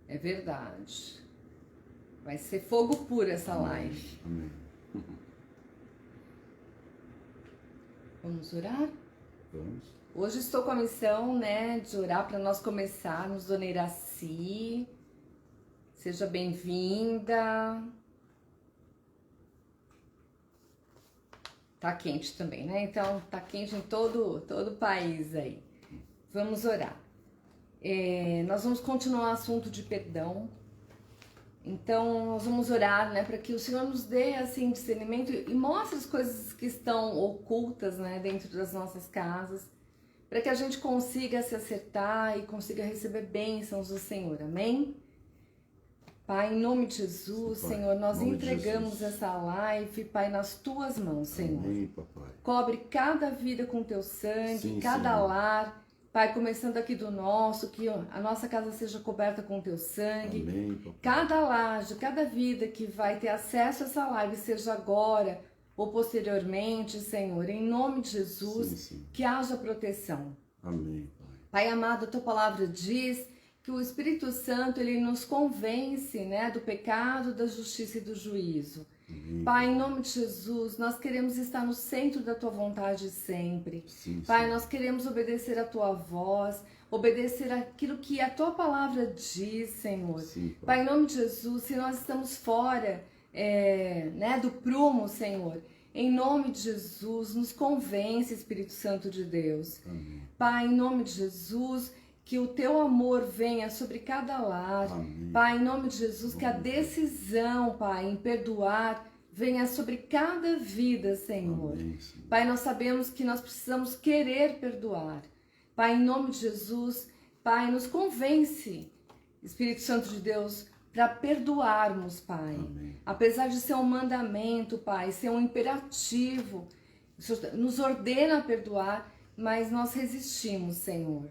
É verdade. Vai ser fogo puro essa live. Amém. Vamos orar? Vamos. Hoje estou com a missão, né, de orar para nós começarmos. Dona Iraci, seja bem-vinda. Tá quente também, né? Então, tá quente em todo o país aí. Vamos orar. Nós vamos continuar o assunto de perdão. Então, nós vamos orar, né, para que o Senhor nos dê, assim, discernimento e mostre as coisas que estão ocultas, né, dentro das nossas casas, para que a gente consiga se acertar e consiga receber bênçãos do Senhor. Amém? Pai, em nome de Jesus, Sim, Pai. Senhor, nós Em nome de entregamos Jesus. essa live, Pai, nas Tuas mãos, Senhor. Amém, papai. Cobre cada vida com Teu sangue, Sim, cada Senhor. lar, Pai, começando aqui do nosso, que a nossa casa seja coberta com Teu sangue. Amém, papai. Cada laje, cada vida que vai ter acesso a essa live, seja agora ou posteriormente, Senhor, em nome de Jesus, Sim, sim. que haja proteção. Amém, Pai. Pai amado, a Tua palavra diz que o Espírito Santo, ele nos convence, né, do pecado, da justiça e do juízo. Amém, Pai, em nome de Jesus, nós queremos estar no centro da Tua vontade sempre. Sim, Pai, sim. nós queremos obedecer a Tua voz, obedecer aquilo que a Tua palavra diz, Senhor. Sim, Pai. Pai, em nome de Jesus, se nós estamos fora né, do prumo, Senhor, em nome de Jesus, nos convence, Espírito Santo de Deus. Amém. Pai, em nome de Jesus, que o Teu amor venha sobre cada lar. Amém. Pai, em nome de Jesus, que a decisão, Pai, em perdoar venha sobre cada vida, Senhor. Amém, Senhor. Pai, nós sabemos que nós precisamos querer perdoar. Pai, em nome de Jesus, Pai, nos convence, Espírito Santo de Deus, para perdoarmos, Pai. Amém. Apesar de ser um mandamento, Pai, ser um imperativo, o Senhor nos ordena a perdoar, mas nós resistimos, Senhor.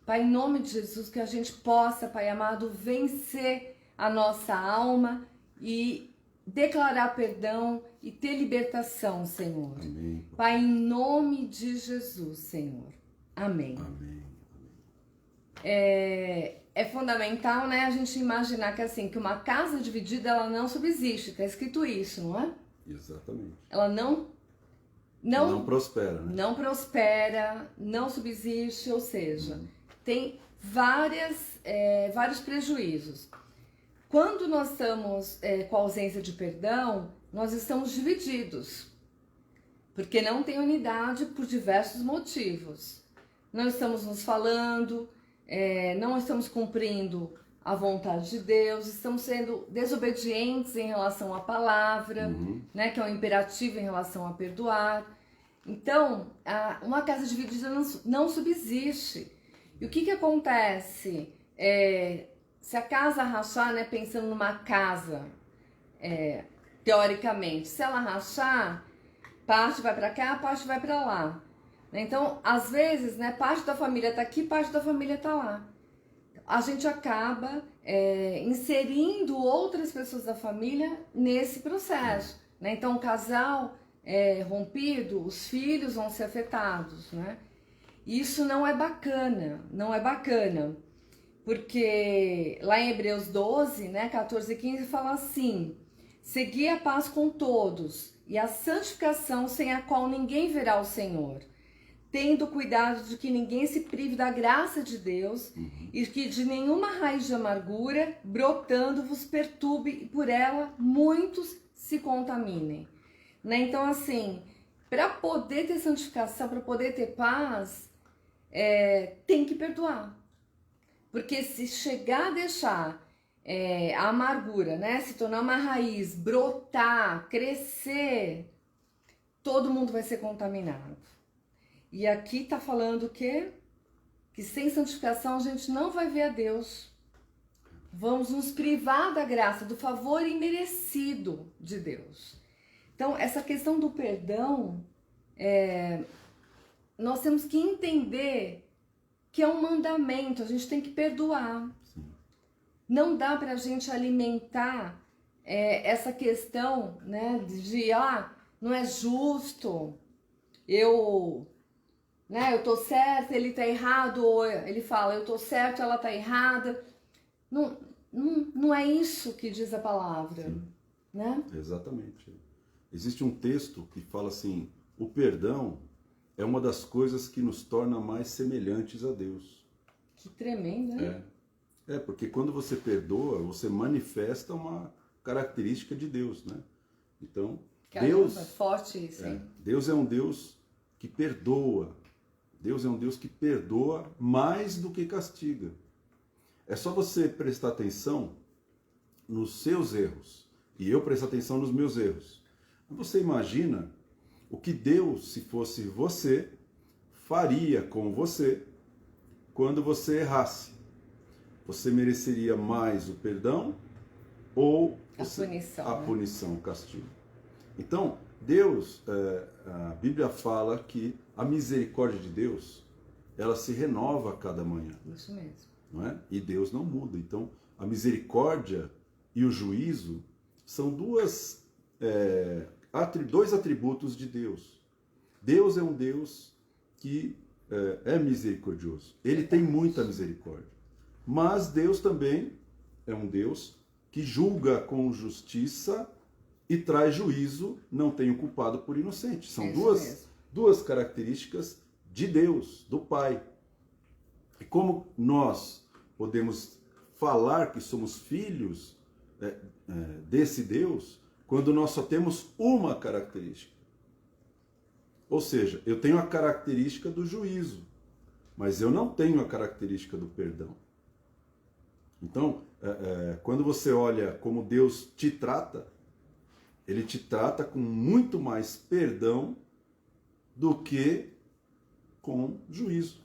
Pai, em nome de Jesus, que a gente possa, Pai amado, vencer a nossa alma e declarar perdão e ter libertação, Senhor. Amém. Pai, em nome de Jesus, Senhor. Amém. Amém. É fundamental, né, a gente imaginar que assim, que uma casa dividida, ela não subsiste. Tá escrito isso, não é? Exatamente. Ela não prospera, né? não prospera, não subsiste, ou seja, tem vários prejuízos. Quando nós estamos com a ausência de perdão, nós estamos divididos, porque não tem unidade por diversos motivos. Não estamos nos falando, não estamos cumprindo a vontade de Deus, estamos sendo desobedientes em relação à palavra, né, que é um imperativo em relação a perdoar. Então, uma casa dividida não subsiste. E o que acontece? Se a casa rachar, né, pensando numa casa, teoricamente, se ela rachar, parte vai para cá, parte vai para lá. Então, às vezes, né, parte da família está aqui, parte da família está lá. A gente acaba inserindo outras pessoas da família nesse processo, né? Então, o casal rompido, os filhos vão ser afetados, né? Isso não é bacana, não é bacana. Porque lá em Hebreus 12, né, 14 e 15, fala assim: segui a paz com todos e a santificação sem a qual ninguém verá o Senhor, tendo cuidado de que ninguém se prive da graça de Deus e que de nenhuma raiz de amargura brotando vos perturbe e por ela muitos se contaminem. Né? Então, assim, para poder ter santificação, para poder ter paz, tem que perdoar. Porque se chegar a deixar a amargura, né, se tornar uma raiz, brotar, crescer, todo mundo vai ser contaminado. E aqui tá falando o quê? Que sem santificação a gente não vai ver a Deus. Vamos nos privar da graça, do favor imerecido de Deus. Então, essa questão do perdão, nós temos que entender que é um mandamento, a gente tem que perdoar. Sim. Não dá pra gente alimentar essa questão, né, de não é justo, eu tô certa, ele tá errado, ou ele fala, eu tô certo, ela tá errada. Não, não é isso que diz a palavra, Sim. né? Exatamente. Existe um texto que fala assim, o perdão é uma das coisas que nos torna mais semelhantes a Deus. Que tremendo, né? Porque quando você perdoa, você manifesta uma característica de Deus, né? Então, Caramba, forte isso, hein? Deus é um Deus que perdoa. Deus é um Deus que perdoa mais do que castiga. É só você prestar atenção nos seus erros e eu prestar atenção nos meus erros. Você imagina o que Deus, se fosse você, faria com você quando você errasse? Você mereceria mais o perdão ou a punição, o castigo? Então, Deus, a Bíblia fala que a misericórdia de Deus, ela se renova a cada manhã. Isso mesmo. Não é? E Deus não muda. Então, a misericórdia e o juízo são dois atributos de Deus. Deus é um Deus que é misericordioso. Ele tem muita misericórdia. Mas Deus também é um Deus que julga com justiça e traz juízo, não tem o culpado por inocente. São duas características de Deus, do Pai. E como nós podemos falar que somos filhos desse Deus, quando nós só temos uma característica? Ou seja, eu tenho a característica do juízo, mas eu não tenho a característica do perdão. Então, quando você olha como Deus te trata, Ele te trata com muito mais perdão do que com juízo,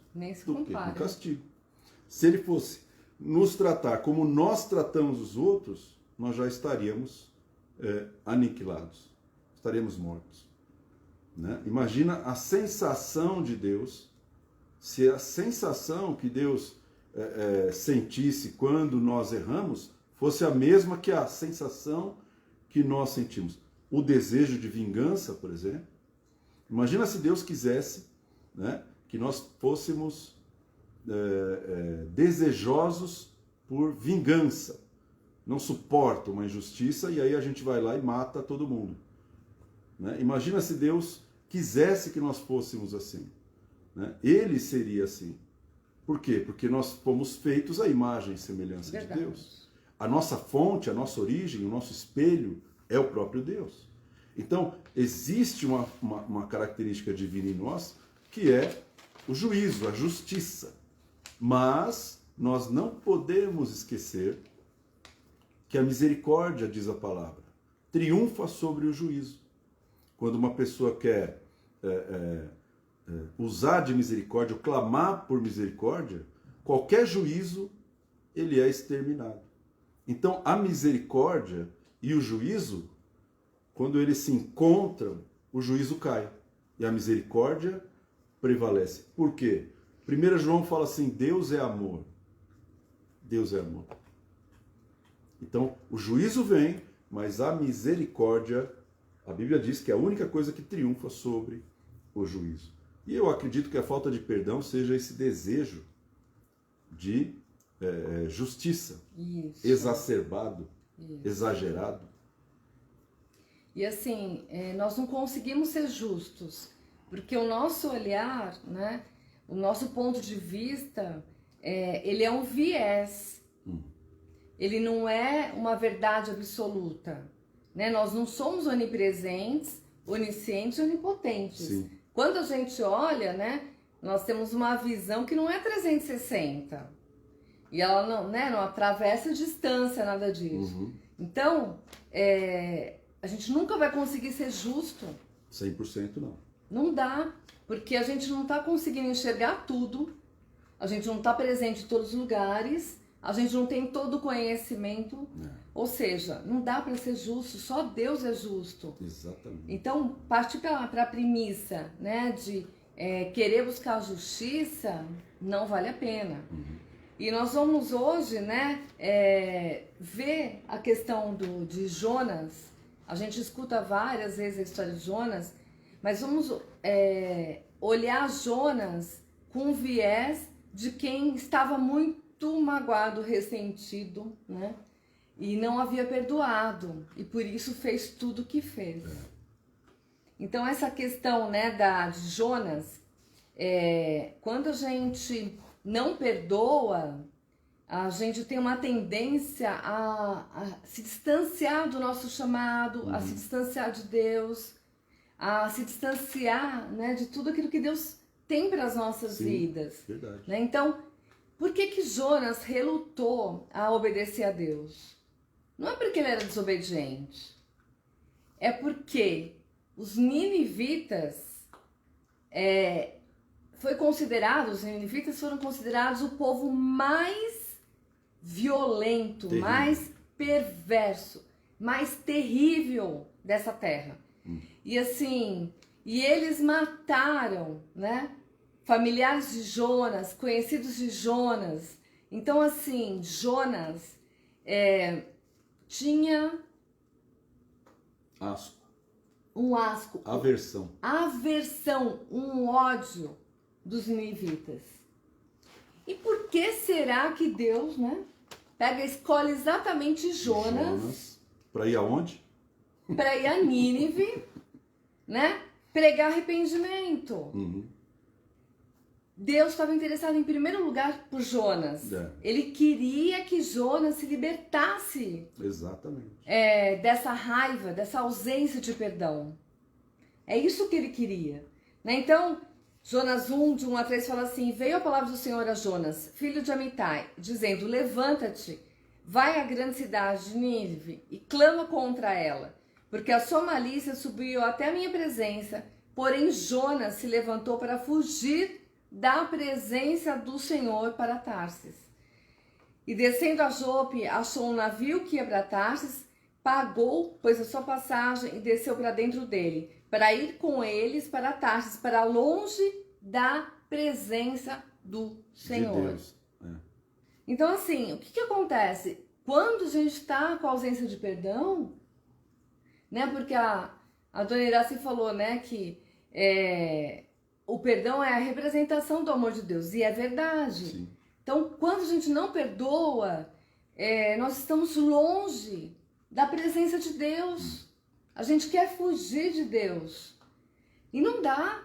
do que com castigo. Se Ele fosse nos tratar como nós tratamos os outros, nós já estaríamos aniquilados, estaríamos mortos. Né? Imagina a sensação de Deus, se a sensação que Deus sentisse quando nós erramos fosse a mesma que a sensação que nós sentimos. O desejo de vingança, por exemplo. Imagina se Deus quisesse, né, que nós fôssemos desejosos por vingança. Não suporta uma injustiça e aí a gente vai lá e mata todo mundo. Né? Imagina se Deus quisesse que nós fôssemos assim. Né? Ele seria assim. Por quê? Porque nós fomos feitos à imagem e semelhança de Deus. A nossa fonte, a nossa origem, o nosso espelho é o próprio Deus. Então, existe uma característica divina em nós que é o juízo, a justiça. Mas nós não podemos esquecer que a misericórdia, diz a palavra, triunfa sobre o juízo. Quando uma pessoa quer usar de misericórdia, ou clamar por misericórdia, qualquer juízo, ele é exterminado. Então, a misericórdia e o juízo, quando eles se encontram, o juízo cai. E a misericórdia prevalece. Por quê? 1 João fala assim, Deus é amor. Deus é amor. Então, o juízo vem, mas a misericórdia, a Bíblia diz que é a única coisa que triunfa sobre o juízo. E eu acredito que a falta de perdão seja esse desejo de justiça. Isso. Exacerbado, isso. Exagerado. E assim, nós não conseguimos ser justos, porque o nosso olhar, né, o nosso ponto de vista, ele é um viés. Ele não é uma verdade absoluta. Né? Nós não somos onipresentes, oniscientes e onipotentes. Sim. Quando a gente olha, né, nós temos uma visão que não é 360. E ela não atravessa distância, nada disso. Uhum. Então, a gente nunca vai conseguir ser justo. 100% não. Não dá, porque a gente não está conseguindo enxergar tudo, a gente não está presente em todos os lugares, a gente não tem todo o conhecimento. Ou seja, não dá para ser justo, só Deus é justo. Exatamente. Então, partir para a premissa, né, de querer buscar justiça, não vale a pena. Uhum. E nós vamos hoje, né, ver a questão de Jonas. A gente escuta várias vezes a história de Jonas, mas vamos olhar Jonas com o viés de quem estava muito muito magoado, ressentido, né? E não havia perdoado. E por isso fez tudo o que fez. Então essa questão, né, de Jonas, quando a gente não perdoa, a gente tem uma tendência a se distanciar do nosso chamado, a se distanciar de Deus, a se distanciar, né, de tudo aquilo que Deus tem para as nossas vidas. Verdade. Né? Então, por que Jonas relutou a obedecer a Deus? Não é porque ele era desobediente, é porque os ninivitas os ninivitas foram considerados o povo mais violento, terrível, mais perverso, mais terrível dessa terra. E assim, eles mataram, né, familiares de Jonas, conhecidos de Jonas. Então assim, Jonas tinha um asco, aversão, um ódio dos ninivitas. E por que será que Deus, né, escolhe exatamente Jonas para ir aonde? Para ir a Nínive, né, pregar arrependimento. Deus estava interessado em primeiro lugar por Jonas. Ele queria que Jonas se libertasse. Exatamente. Dessa raiva, dessa ausência de perdão. É isso que ele queria. Né? Então, Jonas 1, de 1 a 3, fala assim: veio a palavra do Senhor a Jonas, filho de Amitai, dizendo: levanta-te, vai à grande cidade de Nínive e clama contra ela, porque a sua malícia subiu até a minha presença. Porém, Jonas se levantou para fugir da presença do Senhor para Tarsis. E descendo a Jope, achou um navio que ia para Tarsis, pagou, pois, a sua passagem e desceu para dentro dele, para ir com eles para Tarsis, para longe da presença do Senhor. De Deus. Então, assim, o que acontece? Quando a gente está com a ausência de perdão, né? Porque a dona Iraci falou, né, que o perdão é a representação do amor de Deus, e é verdade. Sim. Então, quando a gente não perdoa, nós estamos longe da presença de Deus. A gente quer fugir de Deus. E não dá.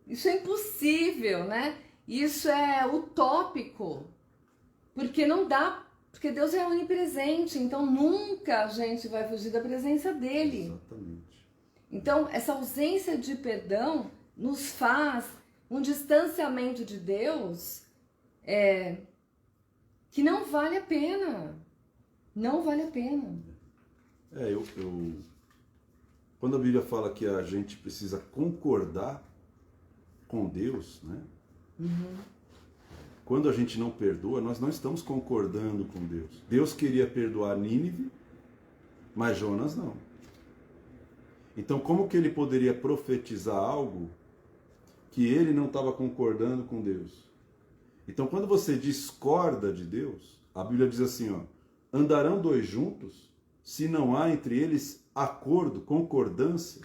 Isso é impossível, né? Isso é utópico. Porque não dá, porque Deus é onipresente, então nunca a gente vai fugir da presença dele. Exatamente. Então, essa ausência de perdão nos faz um distanciamento de Deus que não vale a pena. Não vale a pena. Quando a Bíblia fala que a gente precisa concordar com Deus, né? Quando a gente não perdoa, nós não estamos concordando com Deus. Deus queria perdoar Nínive, mas Jonas não. Então, como que ele poderia profetizar algo que ele não estava concordando com Deus? Então, quando você discorda de Deus, a Bíblia diz assim, ó: andarão dois juntos, se não há entre eles acordo, concordância.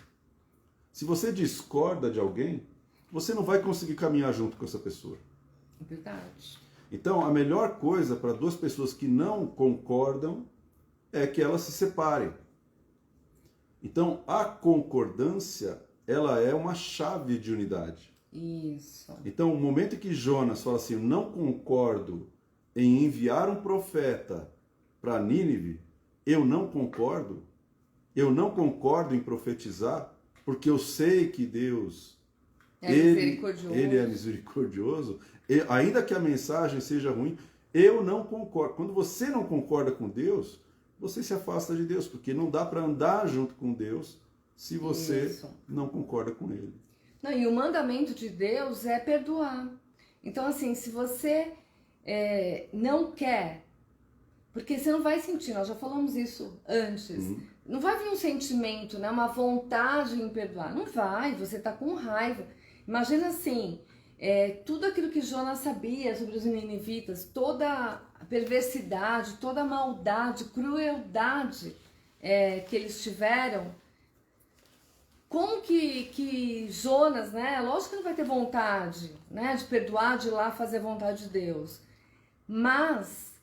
Se você discorda de alguém, você não vai conseguir caminhar junto com essa pessoa. Verdade. Então, a melhor coisa para duas pessoas que não concordam é que elas se separem. Então, a concordância, ela é uma chave de unidade. Isso. Então, o momento em que Jonas fala assim: eu não concordo em enviar um profeta para Nínive, eu não concordo em profetizar, porque eu sei que Deus ele é misericordioso, ainda que a mensagem seja ruim, eu não concordo. Quando você não concorda com Deus, você se afasta de Deus, porque não dá para andar junto com Deus se você não concorda com Ele. Não, e o mandamento de Deus é perdoar. Então, assim, se você não quer, porque você não vai sentir, nós já falamos isso antes, não vai vir um sentimento, né, uma vontade em perdoar, não vai, você tá com raiva. Imagina assim, tudo aquilo que Jonas sabia sobre os ninivitas, toda a perversidade, toda a maldade, crueldade que eles tiveram. Como que Jonas, né? Lógico que não vai ter vontade, né, de perdoar, de ir lá fazer a vontade de Deus. Mas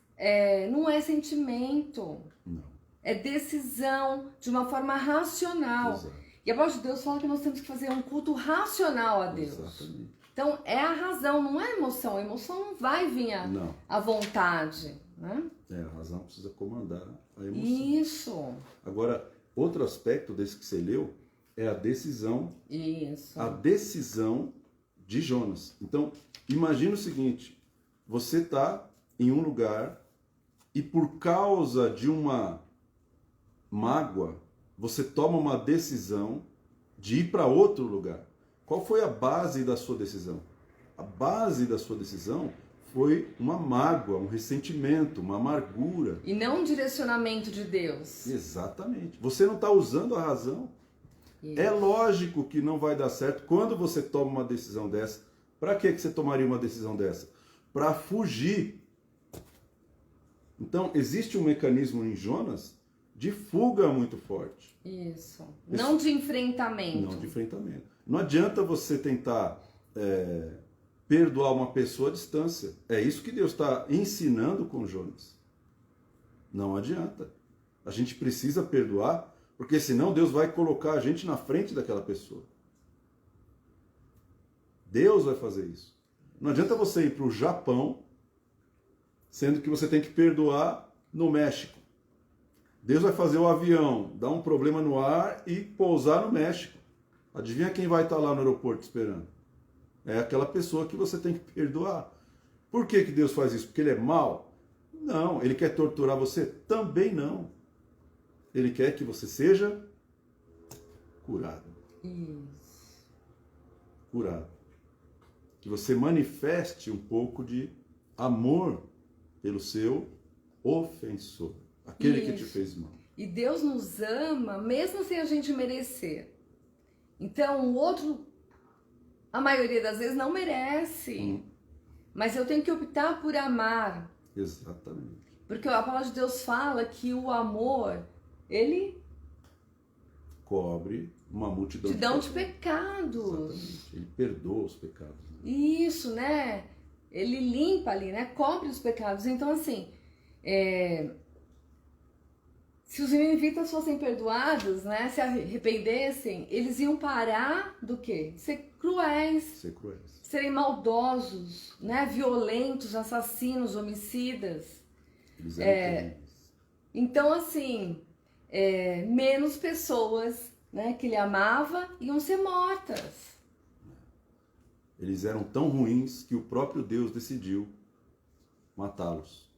não é sentimento, Não. é decisão de uma forma racional. Exato. E a palavra de Deus fala que nós temos que fazer um culto racional a Deus. Exatamente. Então é a razão, não é a emoção. A emoção não vai vir Não. à vontade, né? A razão precisa comandar a emoção. Isso. Agora, outro aspecto desse que você leu é a decisão. Isso. A decisão de Jonas. Então, imagina o seguinte: você está em um lugar e por causa de uma mágoa, você toma uma decisão de ir para outro lugar. Qual foi a base da sua decisão? A base da sua decisão foi uma mágoa, um ressentimento, uma amargura. E não um direcionamento de Deus. Exatamente. Você não está usando a razão. Isso. É lógico que não vai dar certo quando você toma uma decisão dessa. Para que você tomaria uma decisão dessa? Para fugir. Então, existe um mecanismo em Jonas de fuga muito forte. Isso. Não de enfrentamento. Não de enfrentamento. Não adianta você tentar perdoar uma pessoa à distância. É isso que Deus está ensinando com Jonas. Não adianta. A gente precisa perdoar, porque senão Deus vai colocar a gente na frente daquela pessoa. Deus vai fazer isso. Não adianta você ir para o Japão, sendo que você tem que perdoar no México. Deus vai fazer o avião dar um problema no ar e pousar no México. Adivinha quem vai estar lá no aeroporto esperando? É aquela pessoa que você tem que perdoar. Por que Deus faz isso? Porque Ele é mau? Não. Ele quer torturar você? Também não. Ele quer que você seja curado. Isso. Curado. Que você manifeste um pouco de amor pelo seu ofensor. Aquele que te fez mal. E Deus nos ama mesmo sem a gente merecer. Então o outro, a maioria das vezes, não merece. Mas eu tenho que optar por amar. Exatamente. Porque a palavra de Deus fala que o amor, ele cobre uma multidão de pecados. Exatamente. Ele perdoa os pecados. Né? Isso, né? Ele limpa ali, né? Cobre os pecados. Então, assim, se os ninivitas fossem perdoados, né? Se arrependessem, eles iam parar do quê? Ser cruéis. Ser cruéis. Serem maldosos, né? Violentos, assassinos, homicidas. Eles eram terríveis. Então, assim, menos pessoas, né, que ele amava iam ser mortas. Eles eram tão ruins que o próprio Deus decidiu matá-los.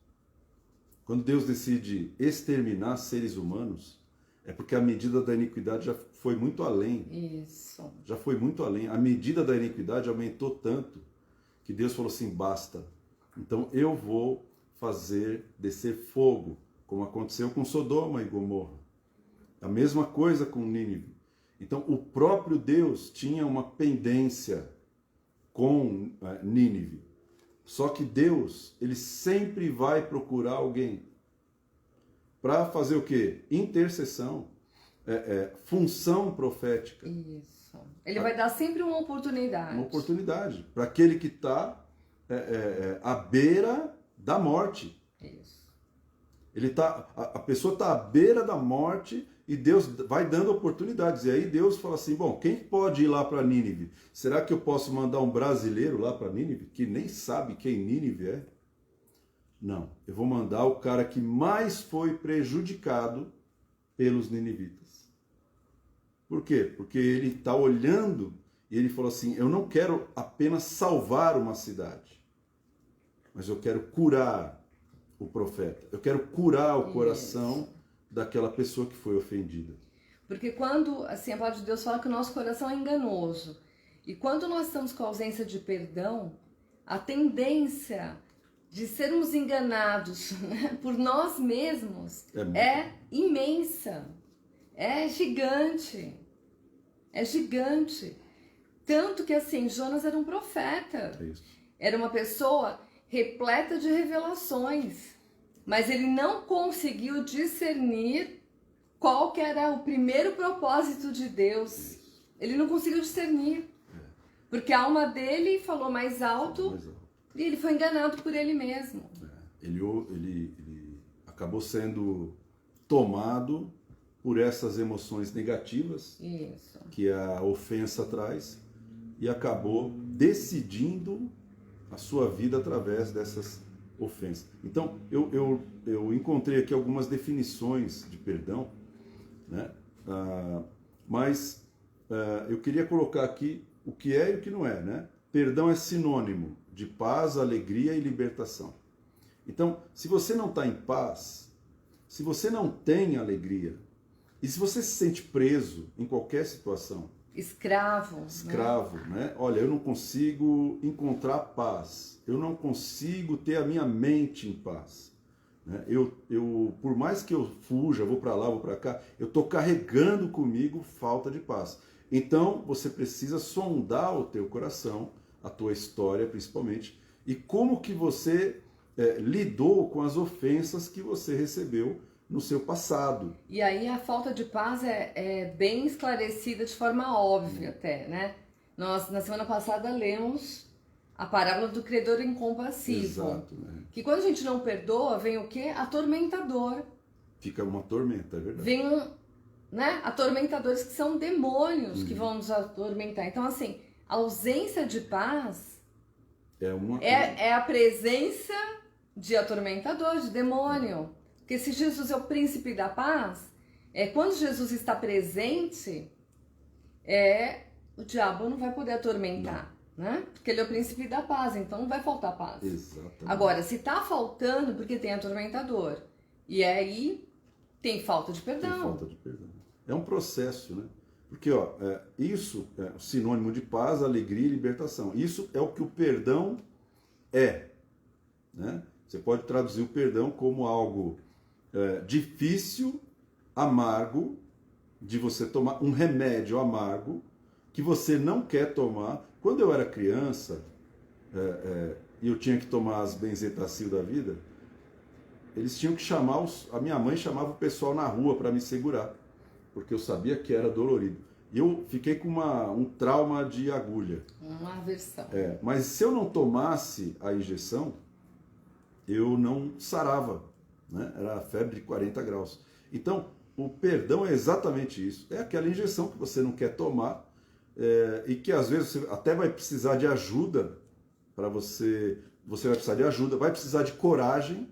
Quando Deus decide exterminar seres humanos, é porque a medida da iniquidade já foi muito além. Isso. Já foi muito além. A medida da iniquidade aumentou tanto que Deus falou assim, basta. Então eu vou fazer descer fogo, como aconteceu com Sodoma e Gomorra. A mesma coisa com Nínive. Então o próprio Deus tinha uma pendência com Nínive. Só que Deus, ele sempre vai procurar alguém para fazer o quê? Intercessão, função profética. Isso. Ele vai dar sempre uma oportunidade. Uma oportunidade para aquele que está à beira da morte. Isso. A pessoa está à beira da morte e Deus vai dando oportunidades. E aí Deus fala assim, bom, quem pode ir lá para Nínive? Será que eu posso mandar um brasileiro lá para Nínive, que nem sabe quem Nínive é? Não, eu vou mandar o cara que mais foi prejudicado pelos ninivitas. Por quê? Porque ele está olhando e ele falou assim, eu não quero apenas salvar uma cidade, mas eu quero curar o profeta. Eu quero curar o coração daquela pessoa que foi ofendida. Porque quando, assim, a palavra de Deus fala que o nosso coração é enganoso. E quando nós estamos com a ausência de perdão, a tendência de sermos enganados por nós mesmos é imensa. É gigante. É gigante. Tanto que, assim, Jonas era um profeta. Era uma pessoa repleta de revelações. Mas ele não conseguiu discernir qual que era o primeiro propósito de Deus. Ele não conseguiu discernir. Porque a alma dele falou mais alto e ele foi enganado por ele mesmo. ele acabou sendo tomado por essas emoções negativas Isso. que a ofensa traz e acabou decidindo a sua vida através dessas ofensas. Então, eu encontrei aqui algumas definições de perdão, né? Mas eu queria colocar aqui o que é e o que não é, né? Perdão é sinônimo de paz, alegria e libertação. Então, se você não está em paz, se você não tem alegria, e se você se sente preso em qualquer situação, Escravo, né? Olha, eu não consigo encontrar paz, eu não consigo ter a minha mente em paz. Né? Por mais que eu fuja, vou para lá, vou para cá, eu estou carregando comigo falta de paz. Então, você precisa sondar o teu coração, a tua história principalmente, e como que você lidou com as ofensas que você recebeu no seu passado. E aí a falta de paz é bem esclarecida de forma óbvia até, né? Nós, na semana passada, lemos a parábola do credor incompassivo. Exato, né? Que quando a gente não perdoa, vem o quê? Atormentador. Fica uma tormenta, é verdade. Vem né? Atormentadores que são demônios que vão nos atormentar. Então, assim, a ausência de paz é a presença de atormentador, de demônio. Porque se Jesus é o príncipe da paz, quando Jesus está presente, o diabo não vai poder atormentar, né? Porque ele é o príncipe da paz, então não vai faltar paz. Exatamente. Agora, se está faltando, porque tem atormentador, e aí tem falta de perdão. Tem falta de perdão. É um processo, né? Porque isso é o sinônimo de paz, alegria e libertação. Isso é o que o perdão é, né? Você pode traduzir o perdão como algo difícil, amargo, de você tomar, um remédio amargo que você não quer tomar. Quando eu era criança e eu tinha que tomar as benzetacil da vida, eles tinham que chamar, a minha mãe chamava o pessoal na rua para me segurar, porque eu sabia que era dolorido. E eu fiquei com um trauma de agulha. Uma aversão. Mas se eu não tomasse a injeção, eu não sarava. Né? Era febre de 40 graus. Então, o perdão é exatamente isso. É aquela injeção que você não quer tomar e que às vezes você até vai precisar de ajuda para você vai precisar de ajuda, vai precisar de coragem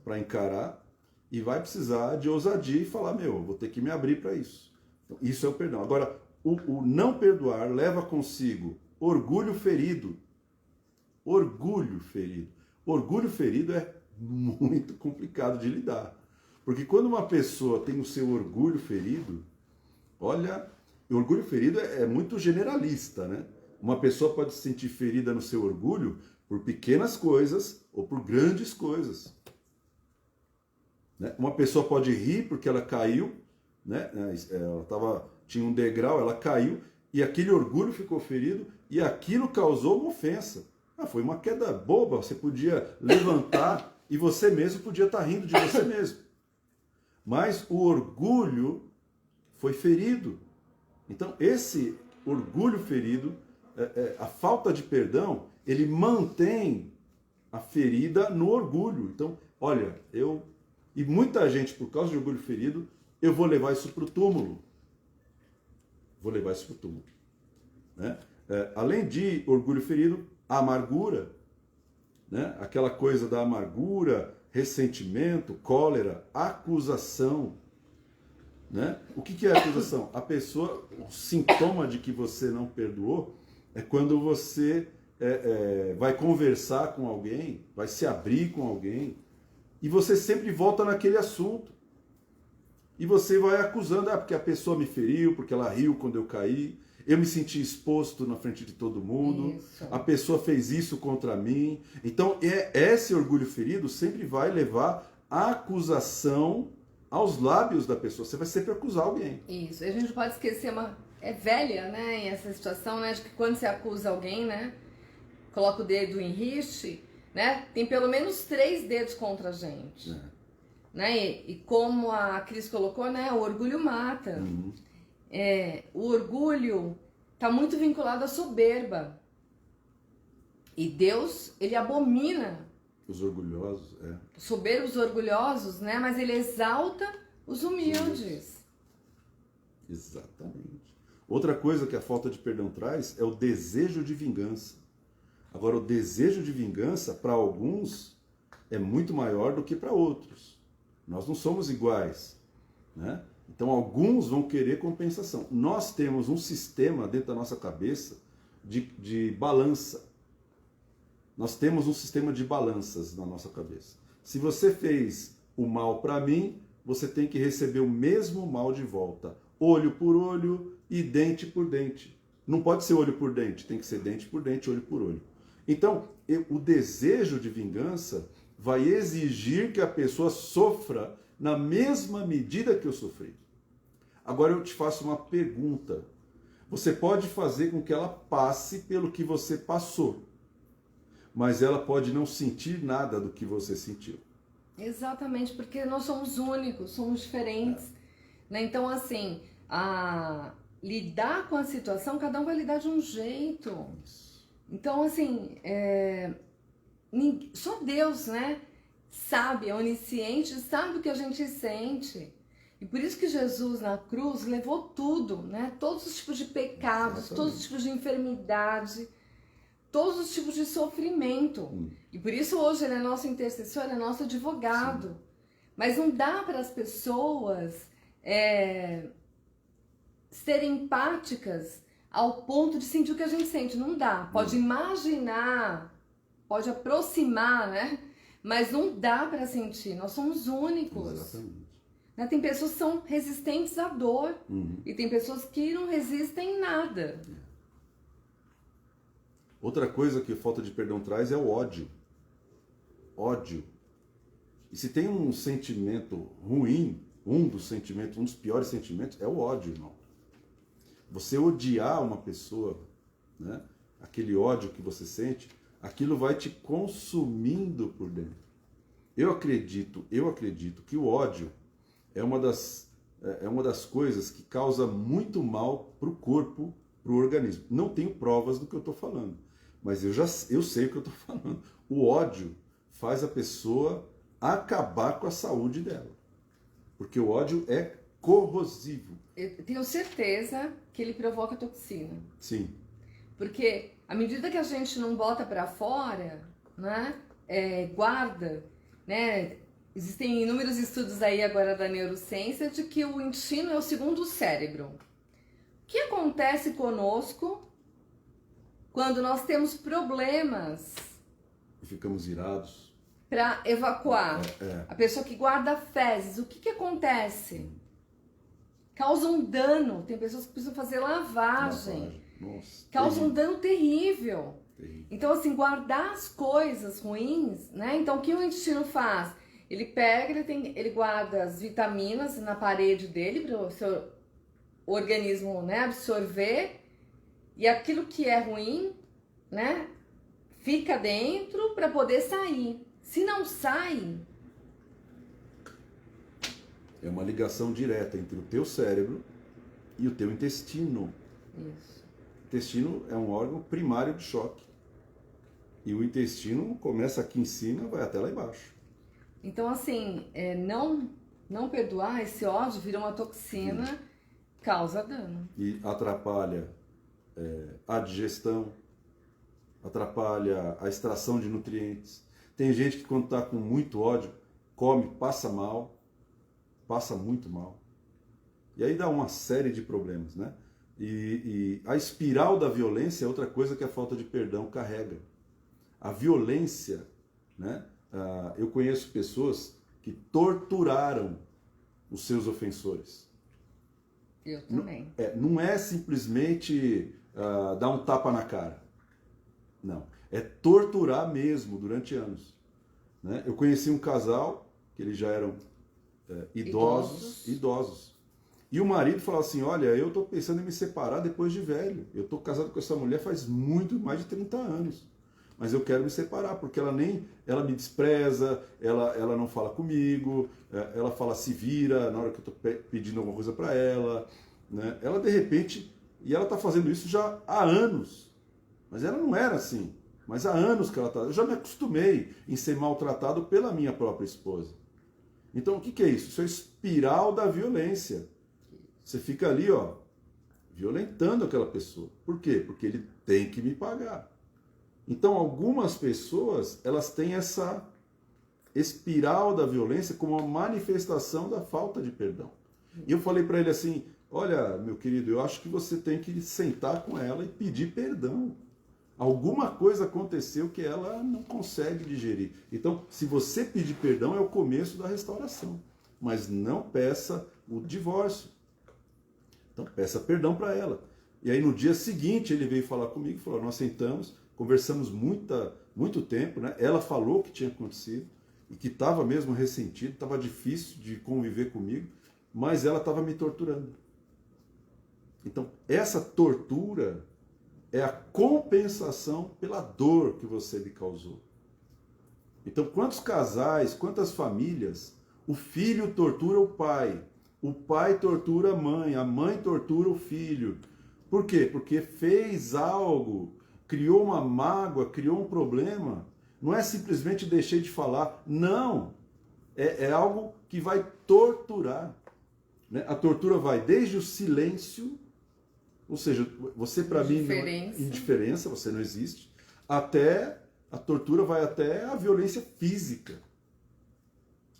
para encarar e vai precisar de ousadia e falar, vou ter que me abrir para isso. Então, isso é o perdão. Agora, o não perdoar leva consigo orgulho ferido. Orgulho ferido. Orgulho ferido é muito complicado de lidar. Porque quando uma pessoa tem o seu orgulho ferido, olha, o orgulho ferido é muito generalista, né? Uma pessoa pode se sentir ferida no seu orgulho por pequenas coisas ou por grandes coisas. Né? Uma pessoa pode rir porque ela caiu, né? Tinha um degrau, ela caiu e aquele orgulho ficou ferido e aquilo causou uma ofensa. Foi uma queda boba, você podia levantar e você mesmo podia estar rindo de você mesmo. Mas o orgulho foi ferido. Então, esse orgulho ferido, a falta de perdão, ele mantém a ferida no orgulho. Então, olha, e muita gente, por causa de orgulho ferido, eu vou levar isso para o túmulo. Vou levar isso para o túmulo. Né? Além de orgulho ferido, a amargura, né? Aquela coisa da amargura, ressentimento, cólera, acusação. Né? O que é acusação? A pessoa, o sintoma de que você não perdoou é quando você vai conversar com alguém, vai se abrir com alguém, e você sempre volta naquele assunto. E você vai acusando, porque a pessoa me feriu, porque ela riu quando eu caí, eu me senti exposto na frente de todo mundo, a pessoa fez isso contra mim. Então, esse orgulho ferido sempre vai levar a acusação aos lábios da pessoa. Você vai sempre acusar alguém. Isso. A gente não pode esquecer é velha, né, essa situação, né, de que quando você acusa alguém, né, coloca o dedo em riste, né, tem pelo menos 3 dedos contra a gente. Né? E como a Cris colocou, né, o orgulho mata. O orgulho está muito vinculado à soberba. E Deus, ele abomina Os orgulhosos, Soberbos, orgulhosos, né? Mas ele exalta os humildes. Exatamente. Outra coisa que a falta de perdão traz é o desejo de vingança. Agora, o desejo de vingança, para alguns, é muito maior do que para outros. Nós não somos iguais, né? Então, alguns vão querer compensação. Nós temos um sistema dentro da nossa cabeça de balança. Nós temos um sistema de balanças na nossa cabeça. Se você fez o mal para mim, você tem que receber o mesmo mal de volta. Olho por olho e dente por dente. Não pode ser olho por dente, tem que ser dente por dente, olho por olho. Então, o desejo de vingança vai exigir que a pessoa sofra na mesma medida que eu sofri. Agora eu te faço uma pergunta. Você pode fazer com que ela passe pelo que você passou, mas ela pode não sentir nada do que você sentiu. Exatamente, porque nós somos únicos, somos diferentes. Né? Então, assim, lidar com a situação, cada um vai lidar de um jeito. Então, assim, só Deus, né, sabe, é onisciente, sabe o que a gente sente. E por isso que Jesus na cruz levou tudo, né? Todos os tipos de pecados, todos os tipos de enfermidade, todos os tipos de sofrimento. E por isso hoje ele é nosso intercessor, é nosso advogado. Sim. Mas não dá para as pessoas serem empáticas ao ponto de sentir o que a gente sente. Não dá. Pode imaginar, pode aproximar, né? Mas não dá para sentir. Nós somos únicos. Exatamente. Né? Tem pessoas que são resistentes à dor. E tem pessoas que não resistem em nada. Outra coisa que falta de perdão traz é o ódio. Ódio. E se tem um sentimento ruim, um dos piores sentimentos é o ódio, irmão. Você odiar uma pessoa, né? Aquele ódio que você sente, aquilo vai te consumindo por dentro. Eu acredito que o ódio é uma das coisas que causa muito mal para o corpo, para o organismo. Não tenho provas do que eu estou falando, mas eu sei o que eu estou falando. O ódio faz a pessoa acabar com a saúde dela, porque o ódio é corrosivo. Eu tenho certeza que ele provoca toxina. Sim. Porque à medida que a gente não bota para fora, né, guarda, né, existem inúmeros estudos aí agora da neurociência de que o intestino é o segundo cérebro. O que acontece conosco quando nós temos problemas? E ficamos irados. Para evacuar. A pessoa que guarda fezes, o que acontece? Causa um dano. Tem pessoas que precisam fazer lavagem. Nossa, causa um dano terrível. Terrível. Então, assim, guardar as coisas ruins, né? Então, o que o intestino faz? Ele pega, ele guarda as vitaminas na parede dele para o seu organismo, né, absorver, e aquilo que é ruim, né, fica dentro para poder sair. Se não sai... É uma ligação direta entre o teu cérebro e o teu intestino. Isso. O intestino é um órgão primário de choque. E o intestino começa aqui em cima e vai até lá embaixo. Então, assim, não perdoar, esse ódio vira uma toxina, causa dano. E atrapalha a digestão, atrapalha a extração de nutrientes. Tem gente que quando está com muito ódio, come, passa mal, passa muito mal. E aí dá uma série de problemas, né? E a espiral da violência é outra coisa que a falta de perdão carrega. A violência, né? Eu conheço pessoas que torturaram os seus ofensores. Eu também. Não é simplesmente dar um tapa na cara. Não. É torturar mesmo durante anos. Né? Eu conheci um casal, que eles já eram idosos. E o marido falou assim, olha, eu estou pensando em me separar depois de velho. Eu estou casado com essa mulher faz muito mais de 30 anos. Mas eu quero me separar, porque ela me despreza, ela não fala comigo, ela fala se vira na hora que eu estou pedindo alguma coisa para ela. Né? Ela de repente, e ela está fazendo isso já há anos, mas ela não era assim. mas há anos que ela está. Eu já me acostumei em ser maltratado pela minha própria esposa. Então, o que é isso? Isso é espiral da violência. Você fica ali, ó, violentando aquela pessoa. Por quê? Porque ele tem que me pagar. Então, algumas pessoas, elas têm essa espiral da violência como uma manifestação da falta de perdão. E eu falei para ele assim, olha, meu querido, eu acho que você tem que sentar com ela e pedir perdão. Alguma coisa aconteceu que ela não consegue digerir. Então, se você pedir perdão, é o começo da restauração. Mas não peça o divórcio. Então, peça perdão para ela. E aí, no dia seguinte, ele veio falar comigo, falou, nós sentamos, conversamos muito tempo, né? Ela falou o que tinha acontecido e que estava mesmo ressentido, estava difícil de conviver comigo, mas ela estava me torturando. Então, essa tortura é a compensação pela dor que você lhe causou. Então, quantos casais, quantas famílias, o filho tortura o pai tortura a mãe tortura o filho. Por quê? Porque fez algo, criou uma mágoa, criou um problema. Não é simplesmente deixei de falar. Não! É algo que vai torturar. Né? A tortura vai desde o silêncio, ou seja, você para mim não é indiferença, você não existe, até a tortura vai até a violência física.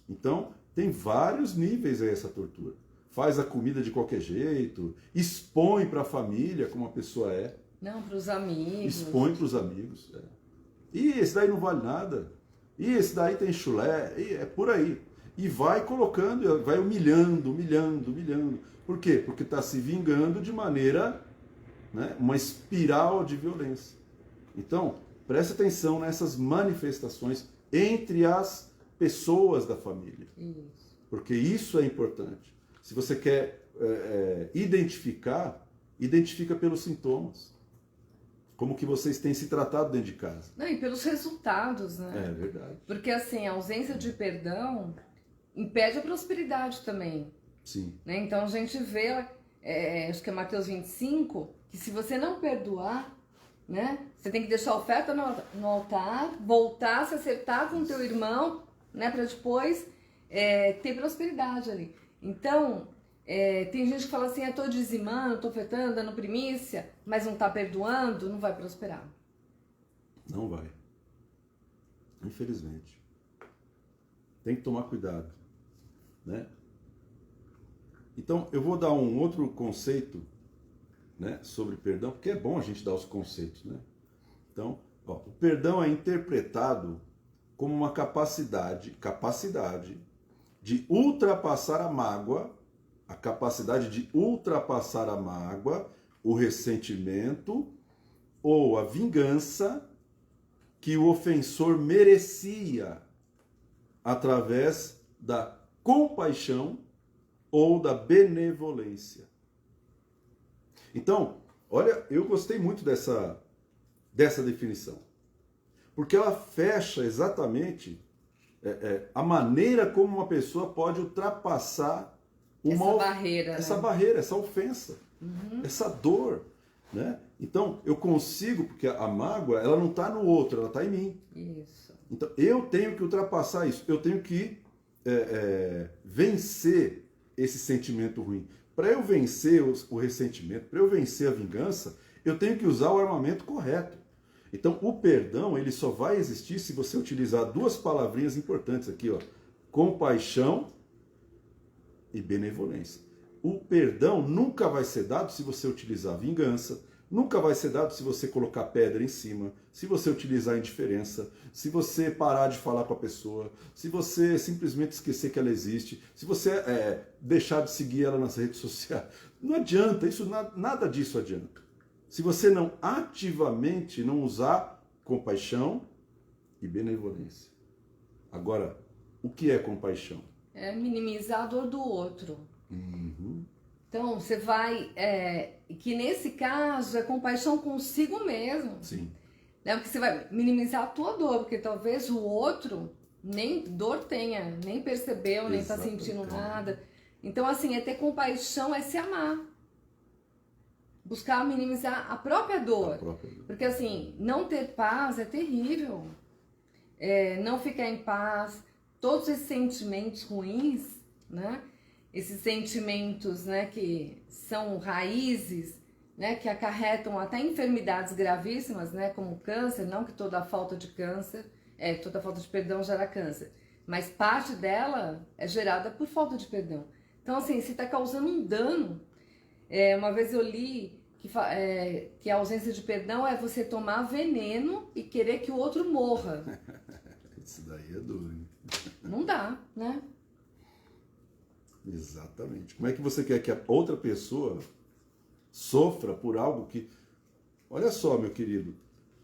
Então, tem vários níveis a essa tortura. Faz a comida de qualquer jeito, expõe para a família como a pessoa é. Não, para os amigos. Expõe para os amigos. É. E esse daí não vale nada. E esse daí tem chulé. E é por aí. E vai colocando, vai humilhando. Por quê? Porque está se vingando de maneira, né, uma espiral de violência. Então, preste atenção nessas manifestações entre as pessoas da família. Isso. Porque isso é importante. Se você quer identifica pelos sintomas. Como que vocês têm se tratado dentro de casa. Não, e pelos resultados, né? É verdade. Porque assim, a ausência de perdão impede a prosperidade também. Sim. Né? Então a gente vê, acho que é Mateus 25, que se você não perdoar, né, você tem que deixar a oferta no altar, voltar, se acertar com o teu irmão, né, para depois ter prosperidade ali. Então, tem gente que fala assim, eu tô dizimando, tô ofertando, dando primícia, mas não tá perdoando, não vai prosperar. Não vai. Infelizmente. Tem que tomar cuidado, né? Então, eu vou dar um outro conceito, né, sobre perdão, porque é bom a gente dar os conceitos, né? Então, o perdão é interpretado como uma capacidade de ultrapassar a mágoa, o ressentimento ou a vingança que o ofensor merecia através da compaixão ou da benevolência. Então, olha, eu gostei muito dessa definição, porque ela fecha exatamente a maneira como uma pessoa pode ultrapassar essa barreira, essa ofensa, essa dor, né? Então, eu consigo, porque a mágoa, ela não está no outro, ela está em mim. Isso. Então, eu tenho que ultrapassar isso, eu tenho que vencer esse sentimento ruim. Para eu vencer o ressentimento, para eu vencer a vingança, eu tenho que usar o armamento correto. Então, o perdão, ele só vai existir se você utilizar duas palavrinhas importantes aqui, ó, compaixão e benevolência. O perdão nunca vai ser dado se você utilizar vingança, nunca vai ser dado se você colocar pedra em cima, se você utilizar indiferença, se você parar de falar com a pessoa, se você simplesmente esquecer que ela existe, se você deixar de seguir ela nas redes sociais. Não adianta, nada disso adianta. Se você não ativamente não usar compaixão e benevolência. Agora, o que é compaixão? É minimizar a dor do outro. Uhum. Então, você vai... que nesse caso é compaixão consigo mesmo. Sim. Né? Porque você vai minimizar a tua dor, porque talvez o outro nem dor tenha, nem percebeu, nem está sentindo nada. Então, assim, é ter compaixão, é se amar. buscar minimizar a própria dor. A própria dor. Porque assim, não ter paz é terrível. Não ficar em paz, todos esses sentimentos ruins, né? Esses sentimentos, né, que são raízes, né, que acarretam até enfermidades gravíssimas, né, como câncer, não que toda falta de câncer, toda falta de perdão gera câncer, mas parte dela é gerada por falta de perdão. Então, assim, se está causando um dano, uma vez eu li que a ausência de perdão é você tomar veneno e querer que o outro morra. Isso daí é duro, hein? Não dá, né? Exatamente. Como é que você quer que a outra pessoa sofra por algo que... Olha só, meu querido,